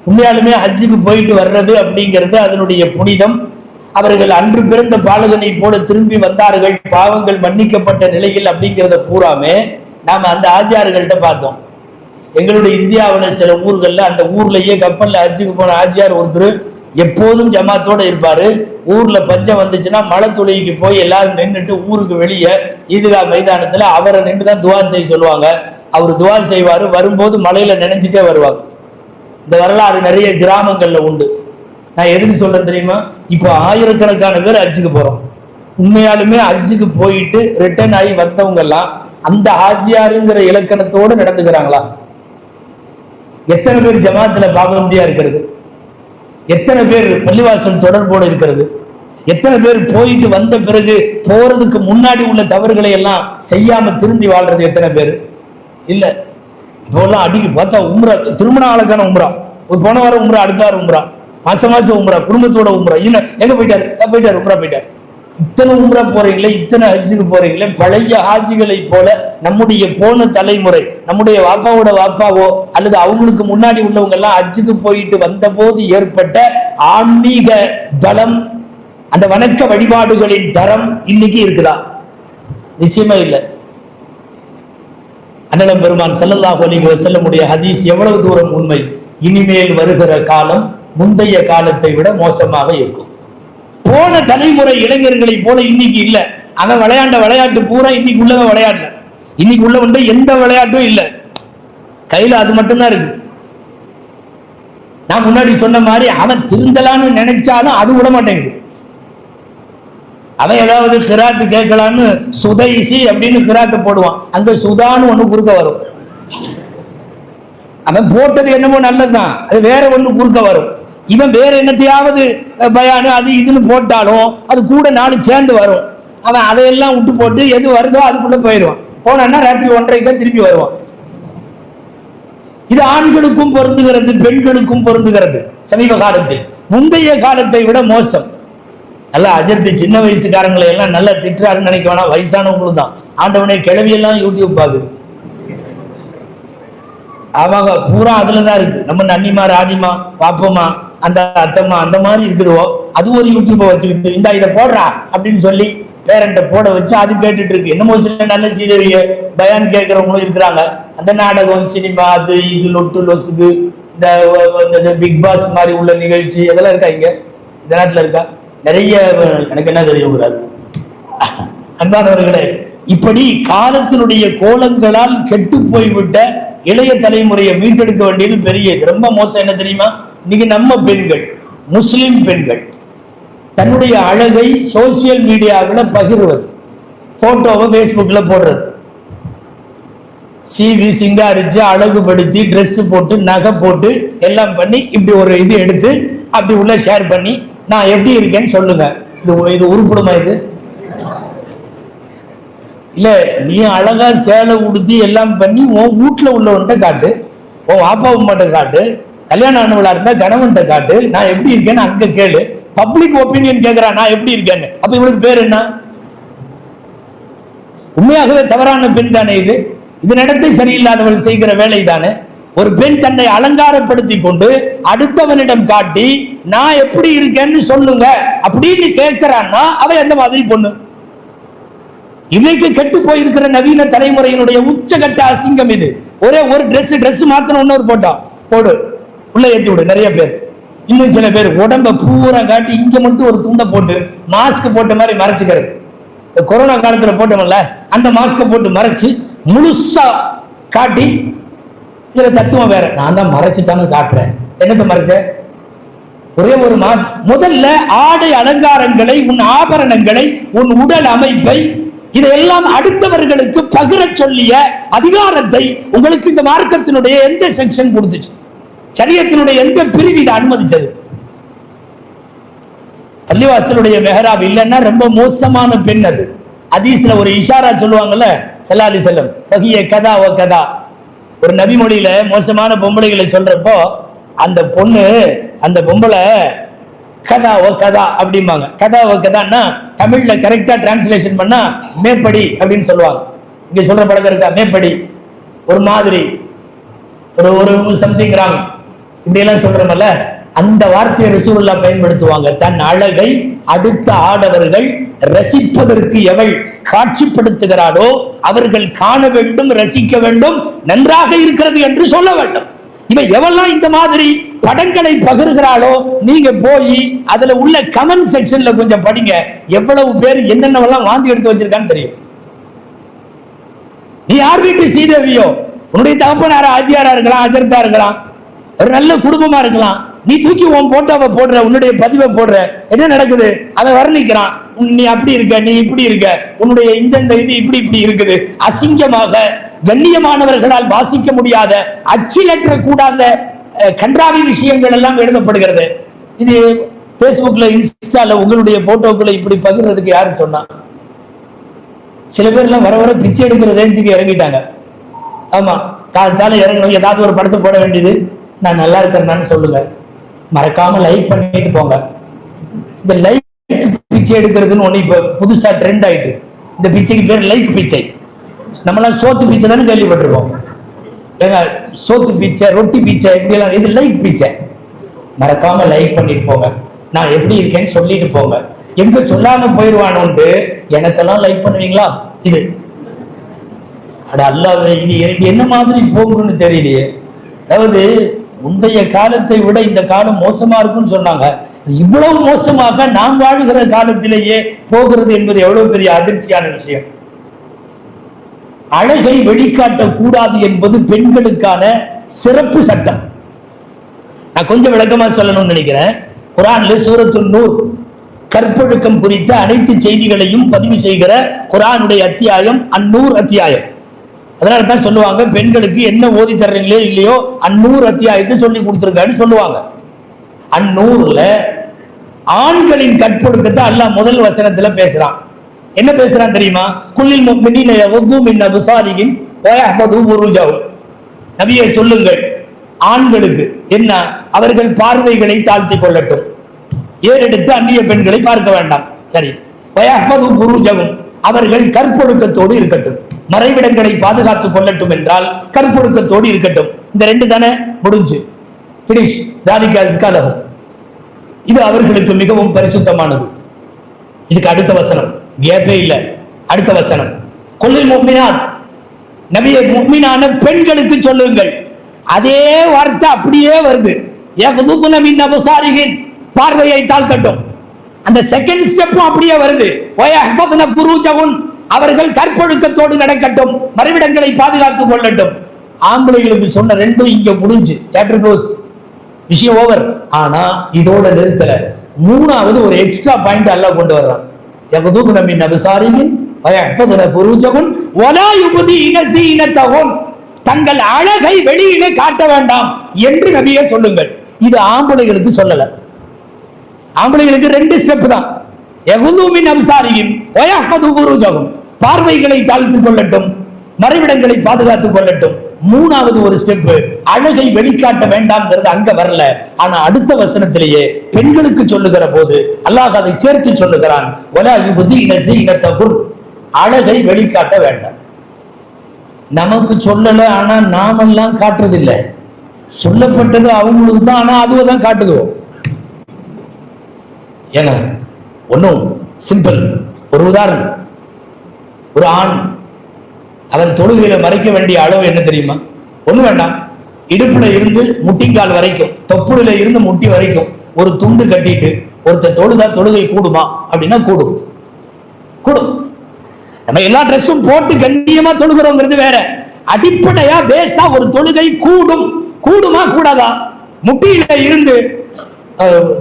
உண்மையாலுமே ஹஜ்ஜுக்கு போயிட்டு வர்றது அப்படிங்கிறது அதனுடைய புனிதம். அவர்கள் அன்று பிறந்த பாலகனை போல திரும்பி வந்தார்கள், பாவங்கள் மன்னிக்கப்பட்ட நிலையில் அப்படிங்கிறத பூராமே நாம அந்த ஆஜியார்கள்ட்ட பார்த்தோம். எங்களுடைய இந்தியாவில் சில ஊர்கள்ல அந்த ஊர்லயே கப்பல்ல ஹஜ்ஜுக்கு போன ஆஜியார் ஒருத்தர் எப்போதும் ஜமாத்தோட இருப்பாரு. ஊர்ல பஞ்சம் வந்துச்சுன்னா மழை துளிக்கு போய் எல்லாரும் நின்றுட்டு ஊருக்கு வெளியே ஈதுகா மைதானத்துல அவரை நின்று தான் துவா செய்ய சொல்லுவாங்க. அவர் துவா செய்வாரு, வரும்போது மழையில நினைஞ்சிட்டே வருவாங்க. இந்த வரலாறு நிறைய கிராமங்கள்ல உண்டு. நான் எதுக்கு சொல்றேன் தெரியுமா? இப்போ ஆயிரக்கணக்கான பேர் ஹஜ்ஜுக்கு போறோம். உண்மையாலுமே ஹஜ்ஜுக்கு போயிட்டு ரிட்டர்ன் ஆகி வந்தவங்க எல்லாம் அந்த ஹாஜியாருங்கிற இலக்கணத்தோடு நடந்துக்கிறாங்களா? எத்தனை பேர் ஜமாத்துல பாபந்தியா இருக்கிறது? எத்தனை பேர் பள்ளிவாசல் தொடர்போடு இருக்கிறது? எத்தனை பேர் போயிட்டு வந்த பிறகு போறதுக்கு முன்னாடி உள்ள தவறுகளை எல்லாம் செய்யாம திருந்தி வாழ்றது எத்தனை பேர்? இல்ல. இப்போல்லாம் அடிக்கி பார்த்தா உம்ரா, திருமண ஆளுக்கான உம்ரா, ஒரு போன வாரம் உம்ரா, அடுத்த வாரம் உம்ரா, மாசம் உம்ரா, குடும்பத்தோட உம்ரா, இன்னும் எங்க போயிட்டாரு உம்ரா போயிட்டாரு. இத்தனை உம்ரா போறீங்களே, இத்தனை ஹஜ்ஜுக்கு போறீங்களே, பழைய ஹாஜிகளை போல நம்முடைய போன தலைமுறை, நம்முடைய வாப்பாவோட வாப்பாவோ அல்லது அவங்களுக்கு முன்னாடி உள்ளவங்க எல்லாம் ஹஜ்ஜுக்கு போயிட்டு வந்த போது ஏற்பட்ட ஆன்மீக பலம், அந்த வணக்க வழிபாடுகளின் தரம் இன்னைக்கு இருக்குதா? நிச்சயமா இல்லை. அண்ணலம் பெருமான் ஸல்லல்லாஹு அலைஹி வஸல்லமுடைய ஹதீஸ் எவ்வளவு தூரம் உண்மை? இனிமேல் வருகிற காலம் முந்தைய காலத்தை விட மோசமாக இருக்கும். போன தலைமுறை இளைஞர்களை போல இன்னைக்கு இல்ல. அவன் விளையாண்ட விளையாட்டு பூரா இன்னைக்கு உள்ளவன் விளையாடல. இன்னைக்கு உள்ளவன் எந்த விளையாட்டும் இல்ல, கையில அது மட்டும்தான் இருக்கு. நான் முன்னாடி சொன்ன மாதிரி அவன் திருந்தலான்னு நினைச்சாலும் அது விட மாட்டேங்குது. அவன் ஏதாவது கிராத்து கேட்கலான்னு சுதைசி அப்படின்னு கிராத்தை போடுவான், அங்க சுதான்னு ஒண்ணு குறுக்க வரும். அவன் போட்டது என்னமோ நல்லதுதான், அது வேற ஒண்ணு குறுக்க வரும். இவன் வேற என்னத்தையாவது பயானு அது இதுன்னு போட்டாலும் அது கூட நாலு சேர்ந்து வரும். அவன் அதையெல்லாம் விட்டு போட்டு எது வருதோ அதுக்குள்ள போயிடுவான். போனான்னா ராத்திரி 1:30 திருப்பி வருவான். இது ஆண்களுக்கும் பொருந்துகிறது, பெண்களுக்கும் பொருந்துகிறது. சமீப காலத்தில் முந்தைய காலத்தை விட மோசம். நல்லா அஜர்த்தி சின்ன வயசுக்காரங்களை எல்லாம் நல்லா திட்டுறாருன்னு நினைக்க வேணாம், வயசானவங்களும் தான். ஆண்டவனே கிளவியெல்லாம் யூடியூப் பாக்குது. ஆமாங்க, பூரா அதுலதான் இருக்கு. நம்ம நன்னிமா, ராதிமா, பாப்பமா, அந்த அத்தம்மா அந்த மாதிரி இருக்குதுவோ அது ஒரு யூடியூப்பை வச்சுக்கிட்டு இந்த இதை போடுறா அப்படின்னு சொல்லி பேரண்ட போட வச்சு அது கேட்டுட்டு இருக்கு. என்னமோ சில நல்ல சீதவிய பயான் கேட்கறவங்களும் இருக்கிறாங்க. அந்த நாடகம், சினிமா, அது இது லொட்டு லொசுக்கு, இந்த பிக் பாஸ் மாதிரி உள்ள நிகழ்ச்சி அதெல்லாம் இருக்கா? இங்க இந்த நாட்டுல இருக்கா? நிறைய. எனக்கு என்ன தெரியுங்கிறாரு. அன்பானவர்களே, இப்படி காலத்தினுடைய கோலங்களால் கெட்டு போய்விட்ட இளைய தலைமுறையை மீட்டெடுக்க வேண்டியது பெரியது. ரொம்ப மோசம் என்ன தெரியுமா? இன்னைக்கு நம்ம பெண்கள், முஸ்லிம் பெண்கள் தன்னுடைய அழகை சோசியல் மீடியாவில் பகிர்வது, போட்டோவை பேஸ்புக்ல போடுறது, சிவி சிங்காரிச்சு அழகுபடுத்தி ட்ரெஸ் போட்டு நகை போட்டு எல்லாம் பண்ணி இப்படி ஒரு இது எடுத்து அப்படி உள்ள ஷேர் பண்ணி நான் எப்படி இருக்கேன்னு சொல்லுங்க. இது உருப்படுமா? இது இல்ல. நீ அழகா சேலை உடுத்தி எல்லாம் பண்ணி உன் வீட்டுல உள்ளவன்ட்ட காட்டு, உன் வாப்பா உம்மாட்ட காட்டு, கல்யாணம் ஆனவளா இருந்தா கணவன்கிட்ட காட்டு, நான் எப்படி இருக்கேன்னு அங்க கேளு. பப்ளிக் ஒப்பீனியன் கேட்கிறா நான் எப்படி இருக்கேன்னு. அப்ப இவளுக்கு பேர் என்ன? உண்மையாகவே தவறான பெண் தானே இது. இது நடத்தை சரியில்லாதவள் செய்கிற வேலை தானே. ஒரு பெண் தன்னை அலங்காரப்படுத்தி கொண்டு அடுத்தவனிடம் காட்டி நான் எப்படி இருக்கேன்னு சொல்லுங்க அப்படின்னு கேட்கிறான்னா அவ எந்த மாதிரி பொண்ணு? இன்னைக்கு கெட்டு போயிருக்கிற நவீன தலைமுறையினுடைய உச்சகட்ட அசிங்கம் இது. ஒரே ஒரு ட்ரெஸ் மாத்தணும், இன்னொரு போட்டா போடு, உள்ள ஏத்தி விடு. நிறைய பேர், இன்னும் சில பேர் உடம்ப பூரா காட்டி இங்க மட்டும் ஒரு துண்டை போட்டு மாஸ்க் போட்ட மாதிரி மறைச்சுக்கிறது. கொரோனா காலத்துல போட்டோம்ல அந்த மாஸ்க போட்டு மறைச்சு முழுசா காட்டி இதுல தத்துவம் வேற. நான் தான் மறைச்சுதானே காட்டுறேன். என்னத்தை மறைச்ச? ஒரே ஒரு முதல்ல ஆடை அலங்காரங்களை, உன் ஆபரணங்களை, உன் உடல் அமைப்பை இதையெல்லாம் அடுத்தவர்களுக்கு பகிர சொல்லிய அதிகாரத்தை உங்களுக்கு இந்த மார்க்கத்தினுடைய எந்த செக்ஷன் கொடுத்துச்சு? சரியத்தினுடைய எந்த பிரிவு இதை அனுமதிச்சது? பள்ளிவாசலுடைய மெஹராப் இல்லைன்னா ரொம்ப மோசமான பெண் அது. ஹதீஸ்ல ஒரு இஷாரா சொல்லுவாங்கல்ல ஸல்லல்லாஹு அலைஹி வஸல்லம், ஃபஹிய கதா வ கதா. ஒரு நபி மொழியில மோசமான பொம்பளைகளை சொல்றப்போ அந்த பொண்ணு, அந்த பொம்பளை கதா ஓ கதா அப்படிம்பாங்க. கதா ஓ கதான்னா தமிழ்ல கரெக்டா டிரான்ஸ்லேஷன் பண்ணா மேப்படி அப்படின்னு சொல்லுவாங்க. இங்க சொல்ற பழக்கம் இருக்கா? மேப்படி ஒரு மாதிரி ஒரு சம்திங் ராங். இப்படி எல்லாம் சொல்றோம்ல, அந்த வார்த்தையை ரசூலுல்லாஹ் பயன்படுத்துவாங்க. தன் அழகை அடுத்த ஆடவர்கள் ரசிப்பதற்கு எவள் காட்சிப்படுத்துகிறாளோ அவர்கள் காண வேண்டும், ரசிக்க வேண்டும், நன்றாக இருக்கிறது என்று சொல்ல வேண்டும். இவன் எவெல்லாம் இந்த மாதிரி படங்களை பகிர்கிறாளோ நீங்க போய் அதுல உள்ள கமெண்ட் செக்ஷன்ல கொஞ்சம் படிங்க. எவ்வளவு பேர் என்னென்னவெல்லாம் வாந்தி எடுத்து வச்சிருக்கான்னு தெரியும். நீ யார் வீட்டு சீதேவியோ, உன்னுடைய தகப்பனாரா ஆஜியாரா இருக்கலாம், அஜர்த்தா இருக்கலாம், ஒரு நல்ல குடும்பமா இருக்கலாம், நீ தூக்கி உன் போட்டோவை போடுற, உன்னுடைய பதிவை போடுற, என்ன நடக்குது? அவன் வர்ணிக்கிறான், நீ அப்படி இருக்க, நீ இப்படி இருக்க, உன்னுடைய இந்த இது இப்படி இப்படி இருக்குது. அசிங்கமாக கண்ணியமானவர்களால் வாசிக்க முடியாத, அச்சிலற்ற கூடாத கன்றாவி விஷயங்கள் எல்லாம் எழுதப்படுகிறது. இது பேஸ்புக்ல, இன்ஸ்டால உங்களுடைய போட்டோக்களை இப்படி பகிர்றதுக்கு யாரு சொன்னா? சில பேர் எல்லாம் வர வர பிச்சை எடுக்கிற ரேஞ்சுக்கு இறங்கிட்டாங்க. ஆமா, காலத்தால இறங்கணும், ஏதாவது ஒரு படத்தை போட வேண்டியது, நான் நல்லா இருக்கிறேன்னு சொல்லுங்க, மறக்காம லைக் பண்ணிட்டு போங்க. இந்த லைக் பிச்சை எடுக்கிறதுன்னு ஒண்ணு இப்ப புதுசா ட்ரெண்ட் ஆயிட்டு. இந்த பிச்சைக்கு பேர் லைக் பிச்சை. நம்மளாம் சோத்து பிச்சை தானே கேள்விப்பட்டிருக்கோம். ஏங்க, சோத்து பிச்சை, ரொட்டி பிச்சை, இப்படி எல்லாம், இது லைக் பிச்சை. மறக்காம லைக் பண்ணிட்டு போங்க, நான் எப்படி இருக்கேன்னு சொல்லிட்டு போங்க. எங்க சொல்லாம போயிடுவானோன்ட்டு எனக்கெல்லாம் லைக் பண்ணுவீங்களா? இது அட அல்லாஹ், இது என்ன மாதிரி போகும்னு தெரியலையே. அதாவது முந்தைய காலத்தை விட இந்த காலம் மோசமா இருக்குன்னு சொன்னாங்க. இவ்வளவு மோசமாக நாம் வாழ்கிற காலத்திலேயே போகிறது என்பது எவ்வளவு பெரிய அதிர்ச்சியான விஷயம். அழகை வெளிக்காட்ட கூடாது என்பது பெண்களுக்கான சிறப்பு சட்டம். நான் கொஞ்சம் விளக்கமா சொல்லணும்னு நினைக்கிறேன். குர்ஆன்ல சூரத்துன் நூர் கற்பொழுக்கம் குறித்த அனைத்து செய்திகளையும் பதிவு செய்கிற குர்ஆனுடைய அத்தியாயம் அந்நூர் அத்தியாயம். அதனால தான் சொல்லுவாங்க, பெண்களுக்கு என்ன ஓதி தர்றீங்களோ இல்லையோ அந்நூர் அத்தியாயத்தை சொல்லி கொடுத்துருக்கான்னு சொல்லுவாங்க. அந்நூர்ல ஆண்களின் கற்பொழுக்கத்தை அல்லாஹ் முதல் வசனத்துல பேசுறான். என்ன பேசுறான் தெரியுமா? குல்லில் முஃமினீன யகுது மின் அப்சாரிஹிம் வ யஹ்ஃபது ஃபுரூஜஹும். நபியே சொல்லுங்கள், ஆண்களுக்கு என்ன, அவர்கள் பார்வைகளை தாழ்த்திக் கொள்ளட்டும், ஏறெடுத்து அந்நிய பெண்களை பார்க்க வேண்டாம். சரி, வ யஹ்ஃபது ஃபுரூஜஹும், அவர்கள் கற்பொழுக்கத்தோடு இருக்கட்டும், மறைவிடங்களை பாதுகாத்துக் கொள்ளட்டும் என்றால் கற்பொழுக்கத்தோடு இருக்கட்டும். இந்த ரெண்டு தானே முடிஞ்சு, பினிஷ். தாலிக அஸ்கா லஹும், இது அவர்களுக்கு மிகவும் பரிசுத்தமானது. இதுக்கு அடுத்த வசனம் கேப்பே இல்ல, அடுத்த வசனம் குல்லில் முஃமினாத், நபியே முஃமினான பெண்களுக்கு சொல்லுங்கள். அதே வார்த்தை அப்படியே வருது, யகுதுன மின் அப்சாரிஹின், பார்வையை தாழ்த்தட்டும். அந்த செகண்ட் ஸ்டெப்பும் அப்படியே வருது, வயஹ்ஃபதுன ஃபுரூஜஹுன், அவர்கள் கற்பொழுக்கத்தோடு நடக்கட்டும், மறைவிடங்களை பாதுகாத்துக் கொள்ளட்டும். ஆம்பளைகளுக்கு சொன்ன ரெண்டும் இங்க முடிஞ்சு, சாப்டர் க்ளோஸ், விஷயம் ஓவர். ஆனா இதோட நிறுத்தல, மூணாவது ஒரு எக்ஸ்ட்ரா பாயிண்ட் அல்லாஹ் கொண்டு வர்றான். யகுதுன மின் அப்சாரிஹின் வயஹ்ஃபதுன ஃபுரூஜஹுன் வலா யுப்தீன ஸீனத்தஹுன், தங்கள் அழகை வெளியிலே காட்ட வேண்டாம் என்று நபியே சொல்லுங்கள். இது ஆம்பளைகளுக்கு சொல்லல. ஆம்பளைகளுக்கு ரெண்டு ஸ்டெப் தான், யகுது மின் அப்சாரிஹிம் வயஹ்ஃபது ஃபுரூஜஹும், பார்வைகளை தாழ்த்திக் கொள்ளட்டும், மறைவிடங்களை பாதுகாத்துக் கொள்ளட்டும். மூணாவது ஒரு ஸ்டெப், அழகை வெளிக்காட்ட வேண்டாம்ங்கிறது அங்க வரல. ஆனா அடுத்த வசனத்திலேயே பெண்களுக்கு சொல்லுகிற போது அல்லாஹ் அதை சேர்த்து சொல்லுகிறான், வலா யுப்தீன ஸீனத்தஹுன், அழகை வெளிக்காட்ட வேண்டாம். நமக்கு சொல்லல, ஆனா நாமெல்லாம் காட்டுறதில்லை. சொல்லப்பட்டது அவங்களுக்கு தான், ஆனா அதுவை தான் காட்டுதுவோம். ஏன்னா ஒன்னும் சிம்பிள், ஒரு உதாரணம். ஒரு ஆண் அவன் தொழுகையில மறைக்க வேண்டிய அளவு என்ன தெரியுமா? ஒண்ணு வேண்டாம், இடுப்புல இருந்து முட்டிங்கால் வரைக்கும், தொப்புளில இருந்து முட்டி வரைக்கும் ஒரு துண்டு கட்டிட்டு ஒருத்தர் தொழுதா தொழுகை கூடுமா அப்படின்னா கூடும், கூடும். நம்ம எல்லா ட்ரெஸ்ஸும் போட்டு கண்ணியமா தொழுகிறோங்கிறது வேற. அடிப்படையா பேசா ஒரு தொழுகை கூடும். கூடுமா கூடாதா? முட்டியில இருந்து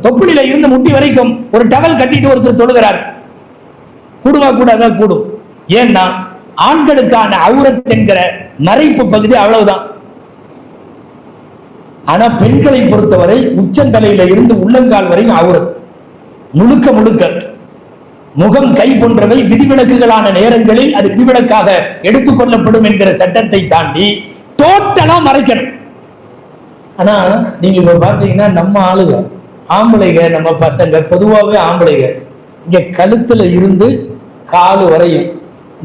தொப்புளில இருந்து முட்டி வரைக்கும் ஒரு டவல் கட்டிட்டு ஒருத்தர் தொழுகிறார், கூடுமா கூடாதா? கூடும். ஏன்னா ஆண்களுக்கான அவுரத் என்கிற மறைப்பு பகுதி அவ்வளவுதான். ஆனா பெண்களை பொறுத்தவரை உச்சந்தலையில இருந்து உள்ளங்கால் வரைக்கும் அவுரத், முழுக்க முழுக்க. முகம், கை போன்றவை விதிவிலக்குகளான நேரங்களில் அது விதிவிலக்காக எடுத்துக்கொள்ளப்படும் என்கிற சட்டத்தை தாண்டி டோட்டலா மறைக்கணும். ஆனா நீங்க இப்ப பாத்தீங்கன்னா நம்ம ஆளுங்க, ஆம்பளைங்க, நம்ம பசங்க, பொதுவாகவே ஆம்பளைங்க இங்க கழுத்துல இருந்து காலு வரையும்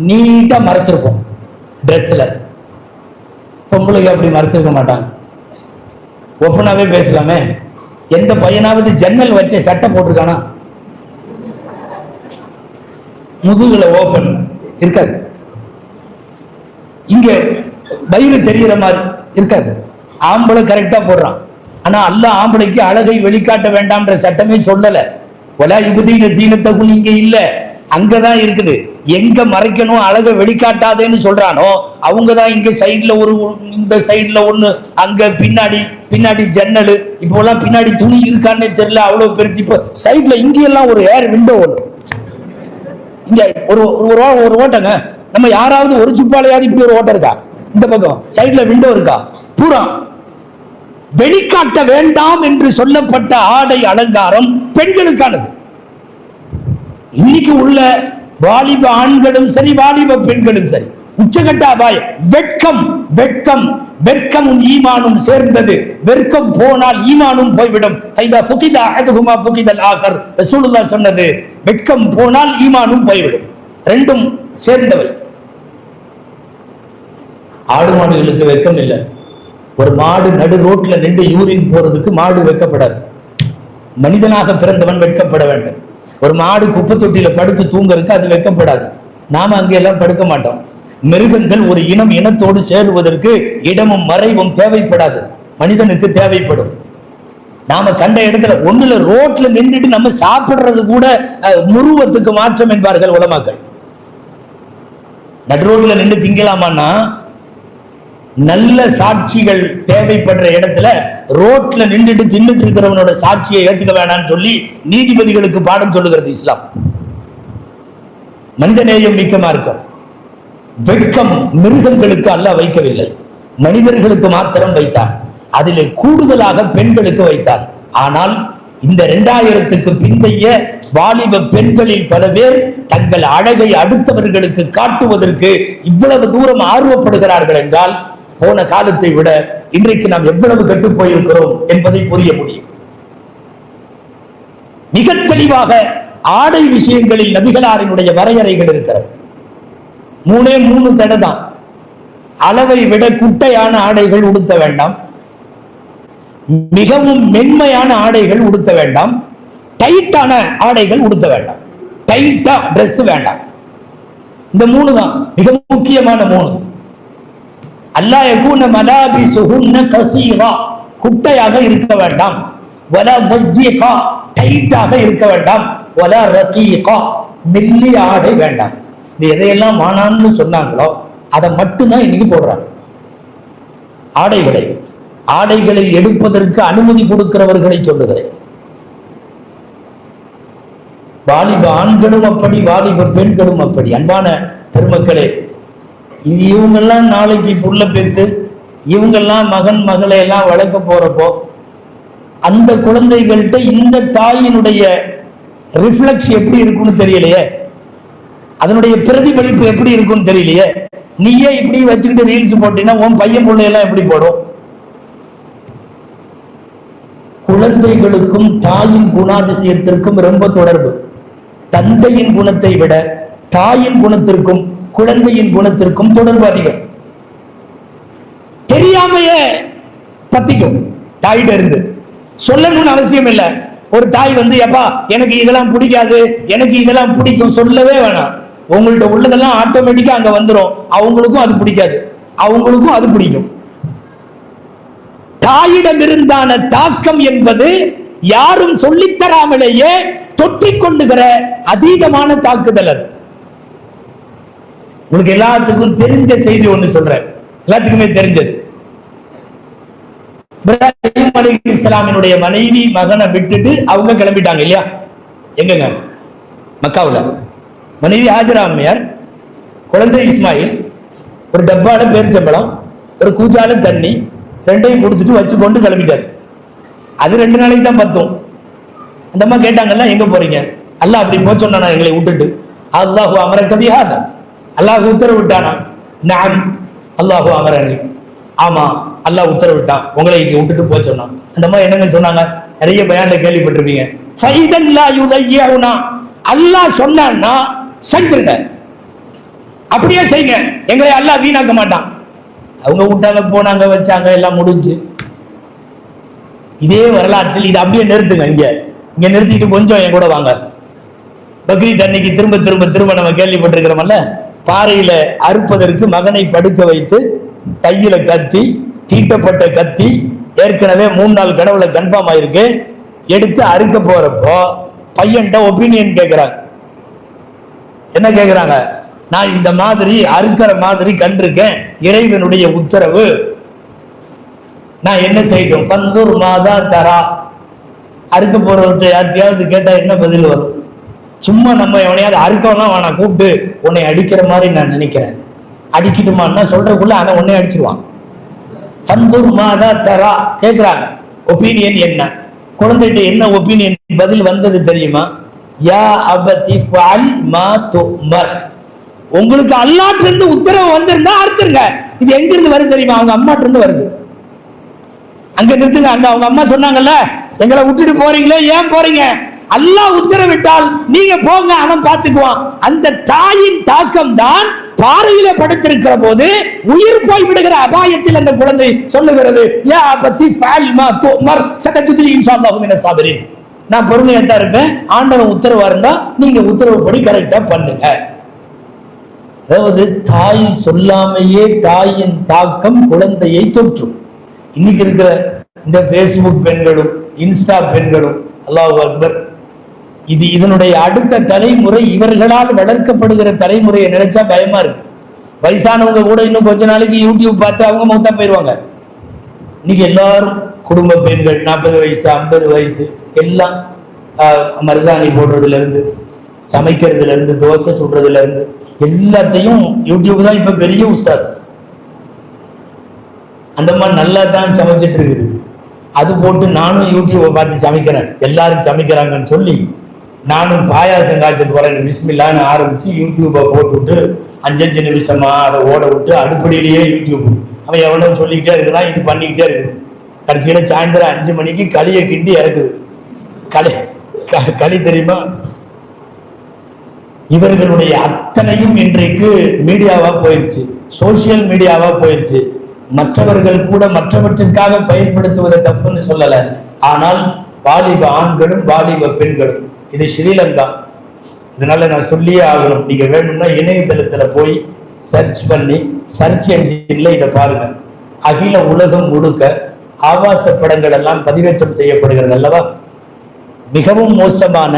நீட்டா மறைச்சிருப்போம் ட்ரெஸ்ல. பொம்பளைங்க அப்படி மறைச்சிருக்க மாட்டாங்க. ஓப்பனாவே பேசலாமே. எந்த பையனாவது ஜன்னல் வச்ச சட்டை போட்டிருக்கானா? முதுகுல ஓப்பன் இருக்காது. இங்க வயிறு தெரிகிற மாதிரி இருக்காது. ஆம்பளை கரெக்டா போடுறான். ஆனா அல்லாஹ் ஆம்பளைக்கு அழகை வெளிக்காட்ட வேண்டாம்ன்ற சட்டமே சொல்லல. ஒலா யுபதீன சீனத்தகுன் இங்க இல்ல, அங்கதான் இருக்குது. எங்க மறைக்கணும் அழகை வெளிக்காட்டாதேன்னு சொல்றானோ அவங்கதான் இங்க சைட்ல ஒரு, இந்த சைட்ல ஒண்ணு, அங்க பின்னாடி பின்னாடி ஜன்னல். இப்போ எல்லாம் பின்னாடி துணி இருக்கான்னு தெரியல, அவ்வளவு பெருசு. இப்போ சைட்ல இங்க எல்லாம் ஒரு ஏர் விண்டோ ஒண்ணு, இங்க ஒரு ஒரு ஓட்டங்க. நம்ம யாராவது ஒரு சுப்பாலையாவது இப்படி ஒரு ஓட்டம் இருக்கா? இந்த பக்கம் சைட்ல விண்டோ இருக்கா? பூரா வெளிக்காட்ட வேண்டாம் என்று சொல்லப்பட்ட ஆடை அலங்காரம் பெண்களுக்கானது. இன்னைக்கு உள்ள வாலிப ஆண்களும் சரி, வாலிப பெண்களும் சரி, உச்சகட்ட அபாயம். வெட்கம் வெட்கம் வெட்கமும் ஈமானும் சேர்ந்தது. வெட்கம் போனால் ஈமானும் போய்விடும். ரசூலுல்லாஹ் சொன்னது, வெட்கம் போனால் ஈமானும் போய்விடும். ரெண்டும் சேர்ந்தவை. ஆடு மாடுகளுக்கு வெட்கம் இல்லை. ஒரு மாடு நடு ரோட்ல நின்று யூரின் போறதுக்கு மாடு வெட்கப்படாது. மனிதனாக பிறந்தவன் வெட்கப்பட வேண்டும். ஒரு மாடு குப்பை தொட்டியில படுத்து தூங்கறதுக்கு அது வெட்கப்படாது. நாம அங்கே எல்லாம் படுக்க மாட்டோம். மிருகங்கள் ஒரு இனம் இனத்தோடு சேருவதற்கு இடமும் மறைவும் தேவைப்படாது, மனிதனுக்கு தேவைப்படும். நாம கண்ட இடத்துல ஒண்ணுல ரோட்ல நின்றுட்டு நம்ம சாப்பிடுறது கூட முருவத்துக்கு மாற்றம் என்பார்கள் உலமாக்கள். நடு ரோட்ல நின்று திங்கலாமான்னா, நல்ல சாட்சிகள் தேவைப்படுற இடத்துல ரோட்ல நின்றுட்டு தின்னுட்டு இருக்கிறவனோட சாட்சியை ஏத்துக்க வேணாம்னு சொல்லி நீதிபதிகளுக்கு பாடம் சொல்லுகிறது இஸ்லாம். மனிதநேயம் மிக்க மார்க்கம். வெட்கம் மிருகங்களுக்கு அல்லாஹ் வைக்கவில்லை, மனிதர்களுக்கு மாத்திரம் வைத்தான். அதிலே கூடுதலாக பெண்களுக்கு வைத்தான். ஆனால் இந்த 2000க்கு பிந்தைய வாலிப பெண்களில் பல பேர் தங்கள் அழகை அடுத்தவர்களுக்கு காட்டுவதற்கு இவ்வளவு தூரம் ஆர்வப்படுகிறார்கள் என்றால், போன காலத்தை விட இன்றைக்கு நாம் எவ்வளவு கெட்டு போயிருக்கிறோம் என்பதை புரிய முடியும். மிக தெளிவாக ஆடை விஷயங்களில் நபிகளாரினுடைய வரையறைகள் இருக்கிறது. 3 தடை தான். அளவை விட குட்டையான ஆடைகள் உடுத்த வேண்டாம், மிகவும் மென்மையான ஆடைகள் உடுத்த வேண்டாம், டைட்டான ஆடைகள் உடுத்த வேண்டாம், டைட்டா டிரெஸ் வேண்டாம். இந்த 3 தான் மிக முக்கியமான 3. அல்லா யகூன மலாபிசுஹுன்ன கஸீரா, குட்டையாக இருக்க வேண்டாம். வலா வஜ்ஜிகா, டைட்டாக இருக்க வேண்டாம். வலா ரகீகா, மெல்லிய ஆடை வேண்டாம். இது எதையெல்லாம் வானான்னு சொன்னாங்களோ அதை மட்டும்தான் இன்னைக்கு போடுறாங்க. ஆடைகளை எடுப்பதற்கு அனுமதி கொடுக்கிறவர்களை சொல்லுகிறேன். வாலிப ஆண்களும் அப்படி, வாலிப பெண்களும் அப்படி. அன்பான பெருமக்களே, இவங்கெல்லாம் நாளைக்கு புள்ள பெற்று இவங்கெல்லாம் மகன் மகளை எல்லாம் வளர்க்க போறப்போ அந்த குழந்தைகள்கிட்ட இந்த தாயினுடைய ரிஃப்ளெக்ஸ் எப்படி இருக்குன்னு தெரியலையே, அதனுடைய பிரதிபலிப்பு எப்படி இருக்குன்னு தெரியலையே. நீயே இப்படி வச்சுக்கிட்டு ரீல்ஸ் போட்டீங்கன்னா உன் பையன் பிள்ளையெல்லாம் எப்படி போடும்? குழந்தைகளுக்கும் தாயின் குணாதிசயத்திற்கும் ரொம்ப தொடர்பு. தந்தையின் குணத்தை விட தாயின் குணத்திற்கும் குழந்தையின் குணத்திற்கும் தொடர்பு அதிகம். தெரியாமையே பத்திக்கும். தாயிட்ட இருந்து சொல்லணும்னு அவசியம் இல்லை. ஒரு தாய் வந்து, எப்பா எனக்கு இதெல்லாம் பிடிக்காது, எனக்கு இதெல்லாம் பிடிக்கும் சொல்லவே வேணாம். உங்கள்ட்ட உள்ளதெல்லாம் ஆட்டோமேட்டிக்கா அங்க வந்துடும். அவங்களுக்கும் அது பிடிக்காது, அவங்களுக்கும் அது பிடிக்கும். தாயிடம் இருந்தான தாக்கம் என்பது யாரும் சொல்லித்தராமலேயே தொற்றிக்கொண்டுகிற அதீதமான தாக்குதல். அது உங்களுக்கு எல்லாத்துக்கும் தெரிஞ்ச செய்தி ஒண்ணு சொல்றேன், எல்லாத்துக்குமே தெரிஞ்சது. இப்ராஹிம் அலைஹிஸ்ஸலாமினுடைய மனைவி மகனை விட்டுட்டு அவங்க கிளம்பிட்டாங்க இல்லையா? எங்கங்க? மக்காவுல. மனைவி ஹாஜரா அம்மையார், குழந்தை இஸ்மாயில், ஒரு டப்பால பேரிச்சம்பழம், ஒரு கூஜால தண்ணி, ரெண்டையும் கொடுத்துட்டு வச்சு கொண்டு கிளம்பிட்டார். அது 2 நாளைக்கு தான் பத்தும். அந்த அம்மா கேட்டாங்கல்ல, எங்க போறீங்க? அல்லாஹ் அப்படி போக சொன்னானா எங்களை விட்டுட்டு? அல்லாஹு அமரக பிஹாதா, அல்லாஹ் உத்தரவிட்டானா? நான் அல்லாஹு அமரனி, ஆமா அல்லாஹ் உத்தரவிட்டான், உங்களை இங்க விட்டுட்டு போக சொன்னான். அந்த அம்மா என்னங்க சொன்னாங்க? நிறைய பயான்ல கேள்விப்பட்டிருப்பீங்க. ஃபைதன் லா யுதையுனா, அல்லாஹ் சொன்னான்னா செஞ்சிருங்க, அப்படியே செய்யுங்க, எங்களை அல்லாஹ் வீணாக்க மாட்டான். அவங்க விட்டாங்க, போனாங்க, வச்சாங்க, எல்லாம் முடிஞ்சு இதே வரலாற்றில் இதை அப்படியே நிறுத்துங்க. இங்க நிறுத்திட்டு கொஞ்சம் என் கூட வாங்க. பக்ரீத் அன்னைக்கு திரும்ப திரும்ப திரும்ப நம்ம கேள்விப்பட்டிருக்கிறோம்ல, பாறையில அறுப்பதற்கு மகனை படுக்க வைத்து கையில கத்தி, தீட்டப்பட்ட கத்தி, ஏற்கனவே 3 நாள் கடவுளை கன்ஃபார்ம் ஆயிருக்கு, எடுத்து அறுக்க போறப்போ பையன்கிட்ட ஒப்பீனியன் கேட்கிறாங்க. என்ன கேட்கிறாங்க? நான் இந்த மாதிரி அறுக்கிற மாதிரி கண்டிருக்கேன், இறைவனுடைய உத்தரவு, நான் என்ன செய்யட்டும்? ஃபந்தூர் மாதா தரா. அறுக்க போறவர்கிட்ட யார்கிட்டயாவது கேட்டா என்ன பதில் வரும்? சும்மா நம்ம எவனையாவது அறுக்கலாம் வேணாம், கூப்பிட்டு உன்னை அடிக்கிற மாதிரி நான் நினைக்கிறேன், அடிக்கட்டுமான்னா சொல்றதுக்குள்ள அவன் உன்னை அடிச்சிருவான். ஃபந்தூர் மாதா தரா கேட்கிறாங்க, ஒப்பீனியன் என்ன? குழந்தைகிட்ட என்ன ஒப்பீனியன் பதில் வந்தது தெரியுமா? யா அபதி ஃபஅல் மா துமர். உங்களுக்கு அல்லாஹ்ட்ட இருந்து உத்தரவு வந்திருந்தா அறுத்துருங்க. இது எங்க இருந்து வருது தெரியுமா? அவங்க அம்மாட்ட இருந்து வருது. அங்க நிறுத்துங்க. அங்க அவங்க அம்மா சொன்னாங்கல்ல, எங்களை விட்டுட்டு போறீங்களே, ஏன் போறீங்க? அல்லாஹ் உத்தரவிட்டால் நீங்க போங்க, அவன் பார்த்துக்குவான். அந்த தாயின் தாக்கம் தான் பாறையில படுத்திருக்கிற போது உயிர் போய் விடுகிற அபாயத்தில் அந்த குழந்தை சொல்லுகிறது, யா அபதி ஃபஅல் மா துமர் சதஜிதுனி இன்ஷாஅல்லாஹு மினஸ் சாபிரின். நான் பொறுமையா தான் இருப்பேன், ஆண்டவன் உத்தரவா இருந்தா நீங்க உத்தரவுப்படி கரெக்டா பண்ணுங்க. அதாவது தாய் சொல்லாமையே தாயின் தாக்கம் குழந்தையை தொற்றும். இன்னைக்கு இருக்கிற இந்த பேஸ்புக் பெண்களும் இன்ஸ்டா பெண்களும், அல்லாஹ் அக்பர், இதனுடைய அடுத்த தலைமுறை, இவர்களால் வளர்க்கப்படுகிற தலைமுறையை நினைச்சா பயமா இருக்கு. வயசானவங்க கூட இன்னும் கொஞ்ச நாளைக்கு யூடியூப் பார்த்து அவங்க மௌத்தா போயிருவாங்க. இன்னைக்கு எல்லாரும் குடும்ப பெண்கள் 40 வயசு 50 வயசு எல்லாம் மருதாணி போடுறதுல இருந்து, சமைக்கிறதுல இருந்து, தோசை சுடுறதுல இருந்து எல்லாத்தையும் யூடியூப் தான் இப்ப பெரிய உஸ்தாத். அந்த மாதிரி நல்லா தான் சமைச்சிட்டு இருக்குது. அது போட்டு நானும் யூடியூப்பை பார்த்து சமைக்கிறேன், எல்லாரும் சமைக்கிறாங்கன்னு சொல்லி நானும் பாயாசம் காய்ச்சிட்டு போறேன், பிஸ்மில்லான்னு ஆரம்பிச்சு யூடியூப்பை போட்டுவிட்டு 5 நிமிஷமா அதை ஓட விட்டு அடுப்படியிலேயே யூடியூப் அவன் எவனும் சொல்லிக்கிட்டே இருக்கிறான், இது பண்ணிக்கிட்டே இருக்குது. கடைசியில சாயந்தரம் 5 மணிக்கு களியை கிண்டி இறக்குது. களி தெரியுமா? இவர்களுடைய அத்தனையும் இன்றைக்கு மீடியாவா போயிடுச்சு, சோசியல் மீடியாவா போயிடுச்சு. மற்றவர்கள் கூட மற்றவற்றுக்காக பயன்படுத்துவதை தப்புன்னு சொல்லல, ஆனால் வாலிப ஆண்களும் வாலிப பெண்களும், இது ஸ்ரீலங்கா, இதனால நான் சொல்லியே ஆகணும். நீங்க வேணும்னா இணையதளத்துல போய் சர்ச் பண்ணி சர்ச் என்ஜின்ல இதை பாருங்க. அகில உலகம் முழுக்க ஆபாச படங்கள் எல்லாம் பதிவேற்றம் செய்யப்படுகிறது அல்லவா? மிகவும் மோசமான,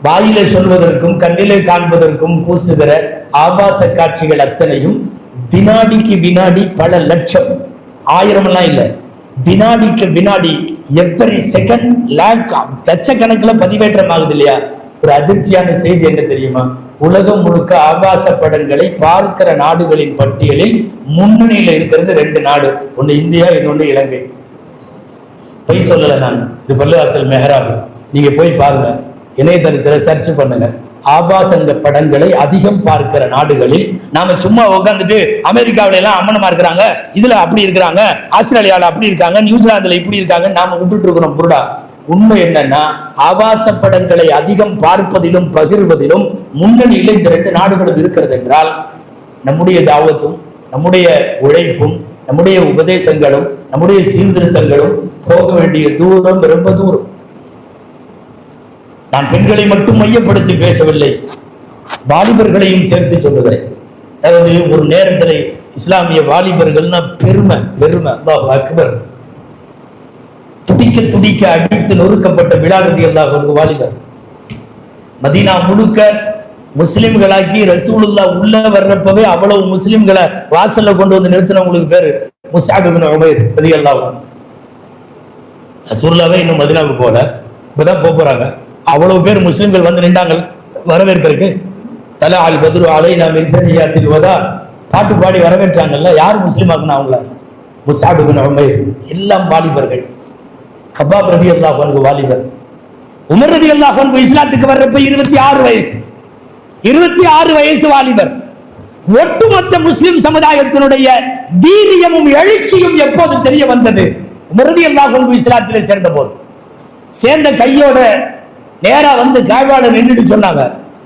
வாயிலே சொல்வதற்கும் கண்ணிலே காண்பதற்கும் கூசுகிற ஆபாச காட்சிகள் அத்தனையும் வினாடிக்கு வினாடி பல லட்சம், 1000 எல்லாம் இல்ல, வினாடிக்கு வினாடி எவ்வரி செகண்ட் லட்சக்கணக்கில் பதிவேற்றம் ஆகுது இல்லையா? ஒரு அதிர்ச்சியான செய்தி என்ன தெரியுமா? உலகம் முழுக்க ஆபாச படங்களை பார்க்கிற நாடுகளின் பட்டியலில் முன்னணியில் இருக்கிறது 2 நாடு, ஒன்னு இந்தியா, இன்னொன்னு இலங்கை. பொய் சொல்லல நான், இது பள்ளிவாசல் மெஹராப். நீங்க போய் பாருங்க, இணையதளத்துல சர்ச் பண்ணுங்க. ஆபாசங்க படங்களை அதிகம் பார்க்கிற நாடுகளில் நாம சும்மா உட்காந்துட்டு அமெரிக்காவில எல்லாம் அம்மனமா இருக்கிறாங்க, இதுல அப்படி இருக்கிறாங்க, ஆஸ்திரேலியாவில் அப்படி இருக்காங்க, நியூசிலாந்துல இப்படி இருக்காங்க, நாம விட்டுட்டு இருக்கிறோம். புருடா, உண்மை என்னன்னா ஆபாச படங்களை அதிகம் பார்ப்பதிலும் பகிர்வதிலும் முன்னணியில் இந்த 2 நாடுகளும் இருக்கிறது என்றால், நம்முடைய தாவத்தும் நம்முடைய உழைப்பும் நம்முடைய உபதேசங்களும் நம்முடைய சீர்திருத்தங்களும் போக வேண்டிய தூரம் ரொம்ப தூரம். நான் பெண்களை மட்டும் மையப்படுத்தி பேசவில்லை, வாலிபர்களையும் சேர்த்து சொல்லுகிறேன். அதாவது ஒரு நேரத்தில் இஸ்லாமிய வாலிபர்கள்னா பெருமை பெருமை, அல்லாஹ் அக்பர். துடிக்க துடிக்க அடித்து நொறுக்கப்பட்ட பிலால் ரலியல்லாஹு அன்ஹு வாலிபர். மதீனா முழுக்க முஸ்லிம்களாக்கி ரசூலுல்லாஹ் உள்ள வர்றப்பவே அவ்வளவு முஸ்லிம்களை வாசல்ல கொண்டு வந்து நிறுத்தினவங்களுக்கு பேரு முஸ்அப் இப்னு உமைர் ரலியல்லாஹு அன்ஹு. ரசூலுல்லாஹ் இன்னும் மதீனாவுக்கு போல, இப்பதான் போறாங்க. அவ்வளவு பேர் முஸ்லிம்கள் வந்து நின்றாங்க வரவேற்கிறதுக்கு. தலா அல் பத்ரு அலைனா மின் தனியாத்தில் வதா பாட்டு பாடி வரவேற்றாங்கல்ல. யார் முஸ்லிம் ஆகுனா? அவங்கள முஸ்அப் இப்னு உமைர். எல்லாம் வாலிபர்கள். கபாப் ரலியல்லாஹு அன்ஹு வாலிபர். உமர் ரலியல்லாஹு அன்ஹு இஸ்லாத்துக்கு வர்றப்ப 26 வயசு, 26 வயசு வாலிபர். ஒட்டுமொத்த முஸ்லிம் சமுதாயத்தினுடைய வீரியமும் எழுச்சியும் எப்போது தெரிய வந்தது? உமர் ரலியல்லாஹு அன்ஹு இஸ்லாத்திலே சேர்ந்த போது. சேர்ந்த கையோட நேரா வந்து காபால நின்றுட்டு சொன்னாங்க,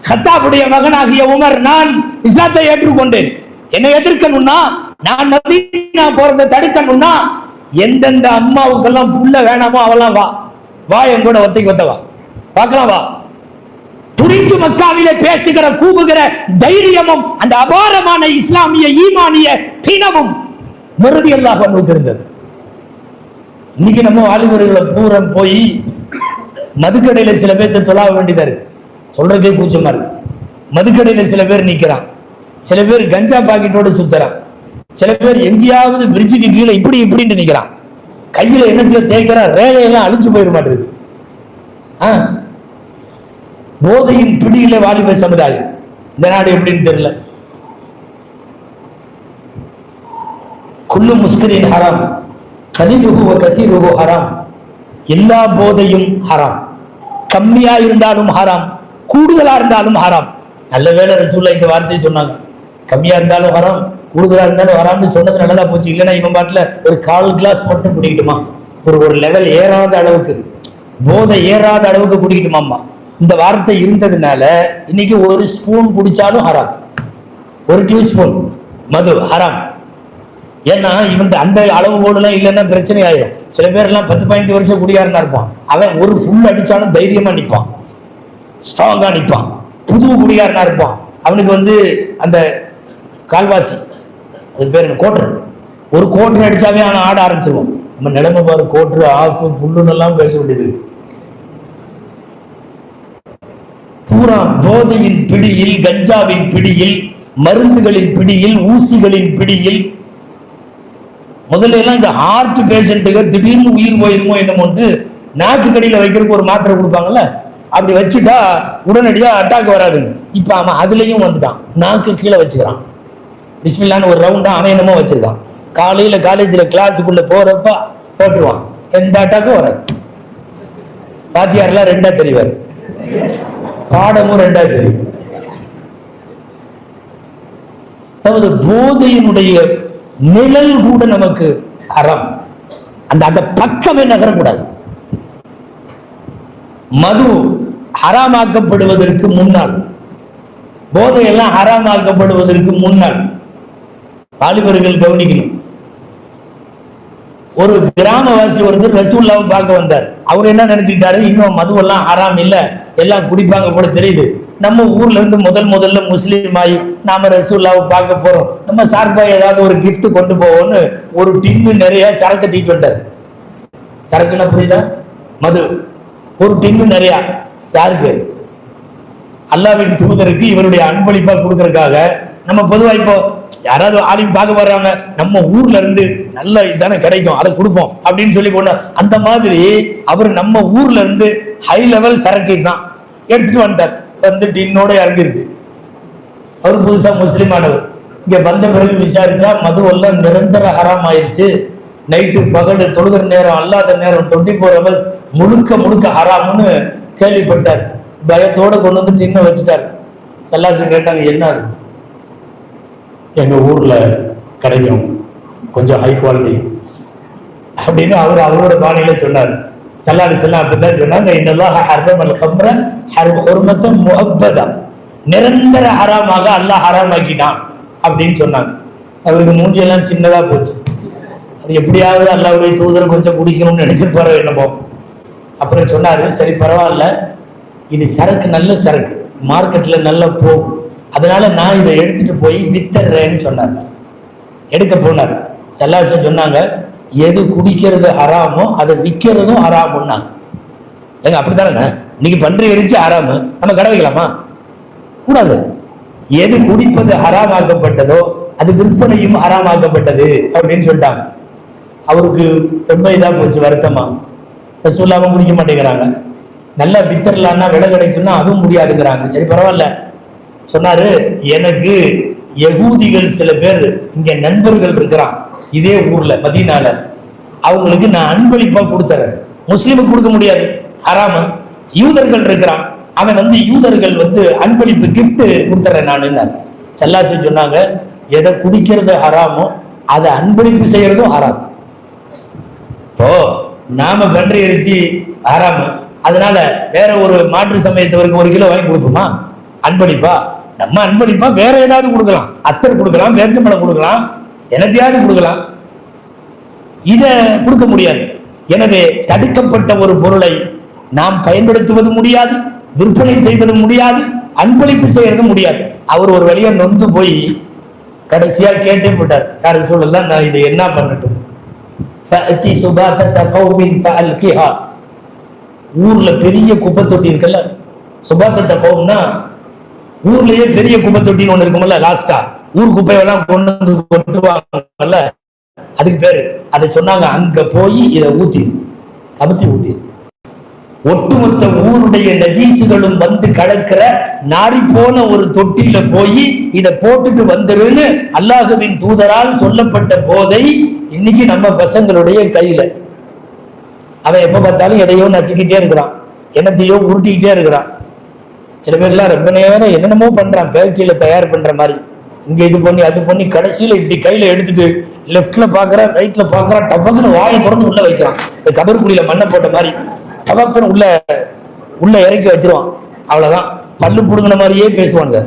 கத்தாபுடைய மகனாகிய உமர், நான் இஸ்லாத்தை ஏற்றுக்கொண்டேன். என்னை எதிர்க்கணும்னா, நான் மதீனா போறதை தடுக்கணும்னா எந்தெந்த அம்மாவுக்கெல்லாம் புள்ள வேணாமோ அவெல்லாம் வா வா என் கூட ஒத்தைக்கு ஒத்த வா பார்க்கலாம் வா. துணிந்து மக்காவிலே பேசுகிற கூவுகிற தைரியமும் அந்த அபாரமான இஸ்லாமிய ஈமானிய தினமும் மருதி அல்லாஹ் பண்ணுக்கு இருந்தது. இன்னைக்கு நம்ம வாலிபர்களை பூரா போய் மதுக்கடையில சில பேர்த்த தொழாவ வேண்டியதா இருக்கு, சொல்றதுக்கே கூச்சமா இருக்கு. மதுக்கடையில சில பேர் நிக்கிறான், சில பேர் கஞ்சா பாக்கெட்டோட சுத்துறான், சில பேர் எங்கேயாவது பிரிட்ஜுக்கு கீழே இப்படி இப்படின்னு நிக்கிறான், கையில என்னத்தையோ தேய்க்கிறான், ரேகையெல்லாம் அழிச்சு போயிட மாட்டேங்குது. போதையின் பிடியில வாலிப சமுதாயம். இந்த நாடு எப்படின்னு தெரியல. குல்லு முஸ்கிரின் ஹராம் கலிலுஹு வ கஸீருஹு ஹராம். எல்லா போதையும் ஹராம், கம்மியா இருந்தாலும் ஹராம், கூடுதலா இருந்தாலும் ஹராம். நல்ல வேளை ரசூலுல்லாஹ் இந்த வார்த்தையை சொன்னாங்க, கம்மியா இருந்தாலும் ஹராம் கூடுதலா இருந்தாலும் ஹராம்னு சொன்னது நல்லதா போச்சு. இல்லைன்னா இவன் பாட்டுல ஒரு 1/4 கிளாஸ் மட்டும் குடிக்கட்டுமா, ஒரு லெவல் ஏறாத அளவுக்கு, போதை ஏறாத அளவுக்கு குடிக்கட்டுமாம்மா. இந்த வார்த்தை இருந்ததுனால இன்னைக்கு ஒரு ஸ்பூன் குடிச்சாலும் ஹராம், ஒரு டியூஸ்பூன் மது ஹராம். ஏன்னா இவன் அந்த அளவுகோடுலாம் இல்லைன்னா பிரச்சனை ஆயிடும். சில பேர் எல்லாம் 10-15 வருஷம் குடியாரனா இருப்பான், அவன் ஒரு ஃபுல் அடிச்சாலும் தைரியமா நிற்பான், ஸ்ட்ராங்கா நிற்பான். புது குடியாரனா இருப்பான், அவனுக்கு அந்த கால்வாசி, அது பேர் என்ன, கோட்ரு, ஒரு கோட்ரு அடிச்சாவே அவன் ஆட ஆரம்பிச்சிருவான். நம்ம நிலைமை பாரு, கோட்ரு ஆஃப் ஃபுல்லுன்னு எல்லாம் பேச வேண்டியது. பூரா போதையின் பிடியில், கஞ்சாவின் பிடியில், மருந்துகளின் பிடியில், ஊசிகளின் பிடியில். முதல்ல எல்லாம் இந்த ஹார்ட் பேஷண்ட்டுக்கு திடீர்னு உயிர் போயிருமோ என்னமோட்டு நாக்கு கடியில வைக்கிறதுக்கு ஒரு மாத்திரை கொடுப்பாங்கல்ல, அப்படி வச்சுட்டா உடனடியா அட்டாக் வராதுன்னு. இப்ப அவன் அதுலயும் வந்துட்டான், நாக்கு கீழே வச்சுக்கிறான், பிஸ்மில்லான்னு ஒரு ரவுண்டா அவன் என்னமோ வச்சிருக்கான். காலையில காலேஜ்ல கிளாஸுக்குள்ள போறப்ப போட்டுருவான், எந்த அட்டாக்கும் வராது. பாத்தியாரெல்லாம் 2ஆ தெரிவார், பாடமும் 2ஆ தெரியும். அதாவது போதையினுடைய நிழல் கூட நமக்கு ஹராம், அந்த பக்கமே நகரக்கூடாது. மது ஹராமாக்கப்படுவதற்கு முன்னால், போதையெல்லாம் ஹராமாக்கப்படுவதற்கு முன்னால் வாலிபர்கள் கவனிக்கணும். ஒரு கிராமவாசி ஒருத்தர் ரசூலுல்லாஹ் பார்க்க வந்தார். அவர் என்ன நினைச்சுக்கிட்டாரு, இன்னும் மதுவெல்லாம் ஹராம் இல்ல, எல்லாம் குடிப்பாங்க போல தெரியுது, நம்ம ஊர்ல இருந்து முதல்ல முஸ்லீம் ஆகி நாம ரசூலுல்லாஹ் பார்க்க போறோம், நம்ம சார்பா ஏதாவது ஒரு கிஃப்ட் கொண்டு போவோம்னு ஒரு டின்னு நிறைய சரக்கு தூக்கிட்டு வந்தார். சரக்குன்னா புரியுதா, மது ஒரு டின்னு நிறைய. யாருக்கு? அல்லாஹ்வின் தூதருக்கு இவருடைய அன்பளிப்பா கொடுக்கறதுக்காக. நம்ம பொதுவா இப்போ யாராவது ஆளையும் பார்க்க வர்றாங்க, நம்ம ஊர்ல இருந்து நல்ல இதானே கிடைக்கும், அதை கொடுப்போம் அப்படின்னு சொல்லி கொண்டு, அந்த மாதிரி அவர் நம்ம ஊர்ல இருந்து ஹை லெவல் சரக்கு தான் எடுத்துட்டு வந்தார். டின்னோட இறங்கிருச்சு. அவர் புதுசா முஸ்லீம் ஆனவர். இங்க வந்த பிறகு விசாரிச்சா மதுவெல்லாம் நிரந்தர ஹராம் ஆயிடுச்சு. நைட்டு பகல் தொழுகிற நேரம் அல்லாத நேரம் 24 hours முழுக்க ஹராம்னு கேள்விப்பட்டார். பயத்தோட கொண்டு வந்து டின்ன வச்சுட்டார். சல்லாசு கேட்டாங்க, என்ன எங்க ஊர்ல கிடைக்கும், கொஞ்சம் ஹை குவாலிட்டி அப்படின்னு அவரோட பாணியில சொன்னார். சல்லல்லாஹு அலைஹி வஸல்லம் அப்பதான் சொன்னாங்க, இன்னல்லாஹ ஹர்ரமல் கம்ர ஹுர்மத்தன் முஅப்பதா, நிரந்தர ஹராமாக அல்லாஹ் ஹராமாக்கிட்டான் அப்படின்னு சொன்னாங்க. அவருக்கு மூஞ்சியெல்லாம் சின்னதா போச்சு. அது எப்படியாவது அல்லாஹ்வுடைய தூதர் கொஞ்சம் குடிக்கணும்னு நினைச்சிருப்பாரோ என்னமோ. அப்புறம் சொன்னாரு, சரி பரவாயில்ல, இது சரக்கு நல்ல சரக்கு, மார்க்கெட்ல நல்லா போகும், அதனால நான் இதை எடுத்துட்டு போய் வித்தர்றேன்னு சொன்னார். எடுக்க போனார். சல்லல்லாஹு சொன்னாங்க, எது குடிக்கிறது ஹராமோ அதை விற்கிறதும் ஹராமுன்னாங்க. எங்க அப்படித்தானுங்க, இன்னைக்கு பன்றி எரிச்சு ஹராமு, நம்ம கடை வைக்கலாமா? கூடாது. எது குடிப்பது ஹராமாக்கப்பட்டதோ அது விற்பனையும் ஹராமாக்கப்பட்டது அப்படின்னு சொல்லிட்டாங்க. அவருக்கு ரொம்ப இதா போச்சு, வருத்தமா. சொல்லாம குடிக்க மாட்டேங்கிறாங்க, நல்லா வித்தரலான்னா விலை கிடைக்கும்னா அதுவும் முடியாதுங்கிறாங்க. சரி பரவாயில்ல சொன்னாரு, எனக்கு யகூதிகள் சில பேர் இங்க நண்பர்கள் இருக்கிறான் இதே ஊர்ல மதீனால, அவங்களுக்கு நான் அன்பளிப்பா கொடுத்துறேன். முஸ்லீமுக்கு கொடுக்க முடியாது, ஹராம. யூதர்கள் இருக்கிறான், அவன் யூதர்கள் அன்பளிப்பு கிஃப்ட் கொடுத்துறேன் நான். சல்லாசி சொன்னாங்க, எதை குடிக்கிறது ஹராமோ அதை அன்பளிப்பு செய்யறதும் ஹராம். இப்போ நாம பன்றி இறைச்சி ஹராமு, அதனால வேற ஒரு மாற்று சமயத்தவருக்கு 1 கிலோ வாங்கி கொடுப்போமா அன்பளிப்பா? நம்ம அன்பளிப்பா வேற ஏதாவது கொடுக்கலாம், அத்தர் கொடுக்கலாம், வேர்ச்சம்பழம் கொடுக்கலாம், என்னத்தையாவது கொடுக்கலாம். இதை கொடுக்க முடியாது. எனவே தடுக்கப்பட்ட ஒரு பொருளை நாம் பயன்படுத்துவது முடியாது, விற்பனை செய்வது முடியாது, அன்பளிப்பு செய்யறது முடியாது. அவர் ஒரு வழியா நொந்து போய் கடைசியா கேட்டே போட்டார், யாரு சொல்லலாம், நான் இதை என்ன பண்ணட்டும்? ஊர்ல பெரிய குப்பை தொட்டி இருக்குல்ல, சுபாத்தத்தை கவும்னா ஊர்லயே பெரிய குப்பை தொட்டின்னு ஒண்ணு இருக்கும்ல, லாஸ்டா ஊர் குப்பையெல்லாம் கொண்டு வந்து கொட்டுவாங்கல்ல, அதுக்கு பேரு. அதை சொன்னாங்க, அங்க போய் இதை ஊத்தி ஒட்டுமொத்த ஊருடைய நஜீசுகளும் வந்து கலக்கிற நாரி போன ஒரு தொட்டில போய் இதை போட்டுட்டு வந்துருன்னு அல்லாஹ்வின் தூதரால் சொல்லப்பட்ட போதை இன்னைக்கு நம்ம பசங்களுடைய கையில. அவன் எப்ப பார்த்தாலும் எதையோ நசுக்கிட்டே இருக்கிறான், என்னத்தையோ உருட்டிக்கிட்டே இருக்கிறான். சில பேர்லாம் ரொம்ப நேரம் என்னென்னமோ பண்றான், ஃபேக்டரியில தயார் பண்ற மாதிரி. இங்க இது பண்ணி அது பண்ணி கடைசியில இப்படி கையில எடுத்துட்டு லெப்ட்ல பாக்குற ரைட்ல பாக்குற, டபக்குன்னு வாயை திறந்து உள்ள வைக்கிறான். இந்த கபர்குழியில மண்ணை போட்ட மாதிரி டபக்குன்னு உள்ள இறக்கி வச்சிருவான். அவ்வளவுதான், பல்லு புடுங்கின மாதிரியே பேசுவானுங்க.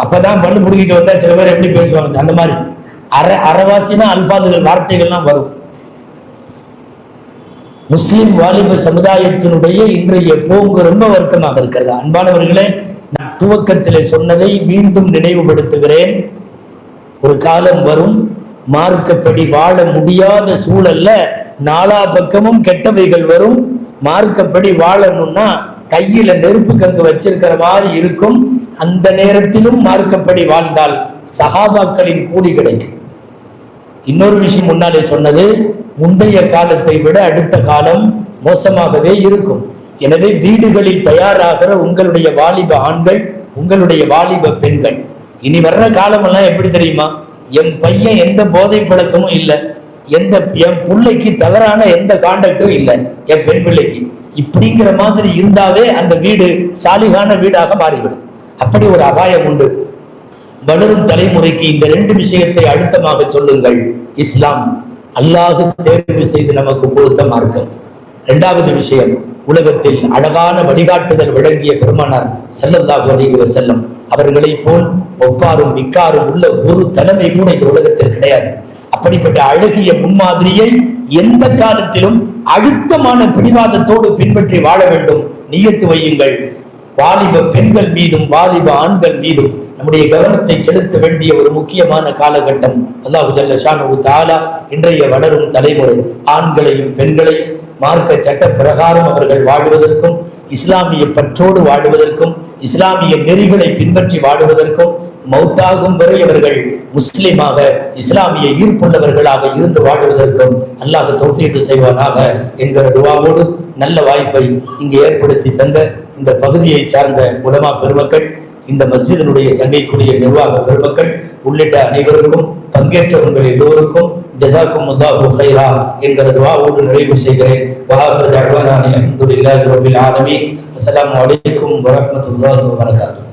அப்பதான் பல்லு புடுங்கிட்டு வந்தா சில பேர் எப்படி பேசுவாங்க, அந்த மாதிரி அறவாசினா அல்பாதுகள் வார்த்தைகள்லாம் வரும். முஸ்லிம் வாலிப சமுதாயத்தினுடைய இன்றைய போங்கு ரொம்ப வருத்தமாக இருக்கிறது. அன்பானவர்களே, நான் துவக்கத்திலே சொன்னதை மீண்டும் நினைவுபடுத்துகிறேன். ஒரு காலம் வரும், மார்க்கப்படி வாழ முடியாத சூழல்ல நாலா பக்கமும் கெட்டவைகள் வரும். மார்க்கப்படி வாழணும்னா கையில நெருப்பு கங்கு வச்சிருக்கிற மாதிரி இருக்கும். அந்த நேரத்திலும் மார்க்கப்படி வாழ்ந்தால் சஹாபாக்களின் கூலி கிடைக்கும். இன்னொரு விஷயம் முன்னாலே சொன்னது, முந்தைய காலத்தை விட அடுத்த காலம் மோசமாகவே இருக்கும். எனவே வீடுகளில் தயாராகிற உங்களுடைய வாலிப ஆண்கள், உங்களுடைய வாலிப பெண்கள், இனி வர்ற காலமெல்லாம் எப்படி தெரியுமா? என் பையன் எந்த போதை பழக்கமும் இல்லை, என் பிள்ளைக்கு தவறான எந்த கான்டாக்டும் இல்லை, என் பெண் பிள்ளைக்கு இப்படிங்கிற மாதிரி இருந்தாவே அந்த வீடு சாலிகான வீடாக மாறிவிடும். அப்படி ஒரு அபாயம் உண்டு. வளரும் தலைமுறைக்கு இந்த ரெண்டு விஷயத்தை அழுத்தமாக சொல்லுங்கள். இஸ்லாம் அல்லாஹ் தேர்வு செய்து நமக்கு கொடுத்த மார்க்கம். இரண்டாவது விஷயம், உலகத்தில் அழகான வழிகாட்டுதல் வழங்கிய பெருமானார் ஸல்லல்லாஹு அலைஹி வஸல்லம் அவர்களை போல் ஒப்பாரும் மிக்காரும் உள்ள ஒரு தலைமை கூட இந்த உலகத்தில் கிடையாது. அப்படிப்பட்ட அழகிய முன்மாதிரியை எந்த காலத்திலும் அழுத்தமான பிடிவாதத்தோடு பின்பற்றி வாழ வேண்டும். நியத்து வையுங்கள். வாலிப பெண்கள் மீதும் வாலிப ஆண்கள் மீதும் நம்முடைய கவனத்தை செலுத்த வேண்டிய ஒரு முக்கியமான காலகட்டம். அல்லாஹ் ஜல்ல ஷானஹு தஆலா இன்றைய வளரும் தலைமுறை ஆண்களையும் பெண்களையும் மார்க்க சட்ட பிரகாரம் அவர்கள் வாழ்வதற்கும், இஸ்லாமிய பற்றோடு வாழ்வதற்கும், இஸ்லாமிய நெறிகளை பின்பற்றி வாழ்வதற்கும், மௌத்தாகும் வரை அவர்கள் முஸ்லிமாக இஸ்லாமிய ஈர்ப்புள்ளவர்களாக இருந்து வாழ்வதற்கும் அல்லாஹ் தௌஃபீக் செய்வானாக என்கிற துஆவோடு நல்ல வாய்ப்பை இங்கு ஏற்படுத்தி தந்த இந்த பகுதியை சார்ந்த உலமா பெருமக்கள், இந்த மஸ்ஜிதினுடைய சங்கைக்குரிய நிர்வாக பெருமக்கள் உள்ளிட்ட அனைவருக்கும், பங்கேற்றவர்கள் எல்லோருக்கும் ஜஸாக்குமுல்லாஹு கைரா என்கிற துஆவோடு நிறைவு செய்கிறேன். வஆகிரு தஅவானா அல்ஹம்துலில்லாஹி ரப்பில் ஆலமீன். அஸ்ஸலாமு அலைக்கும் வரஹ்மத்துல்லாஹி வபரகாத்துஹு.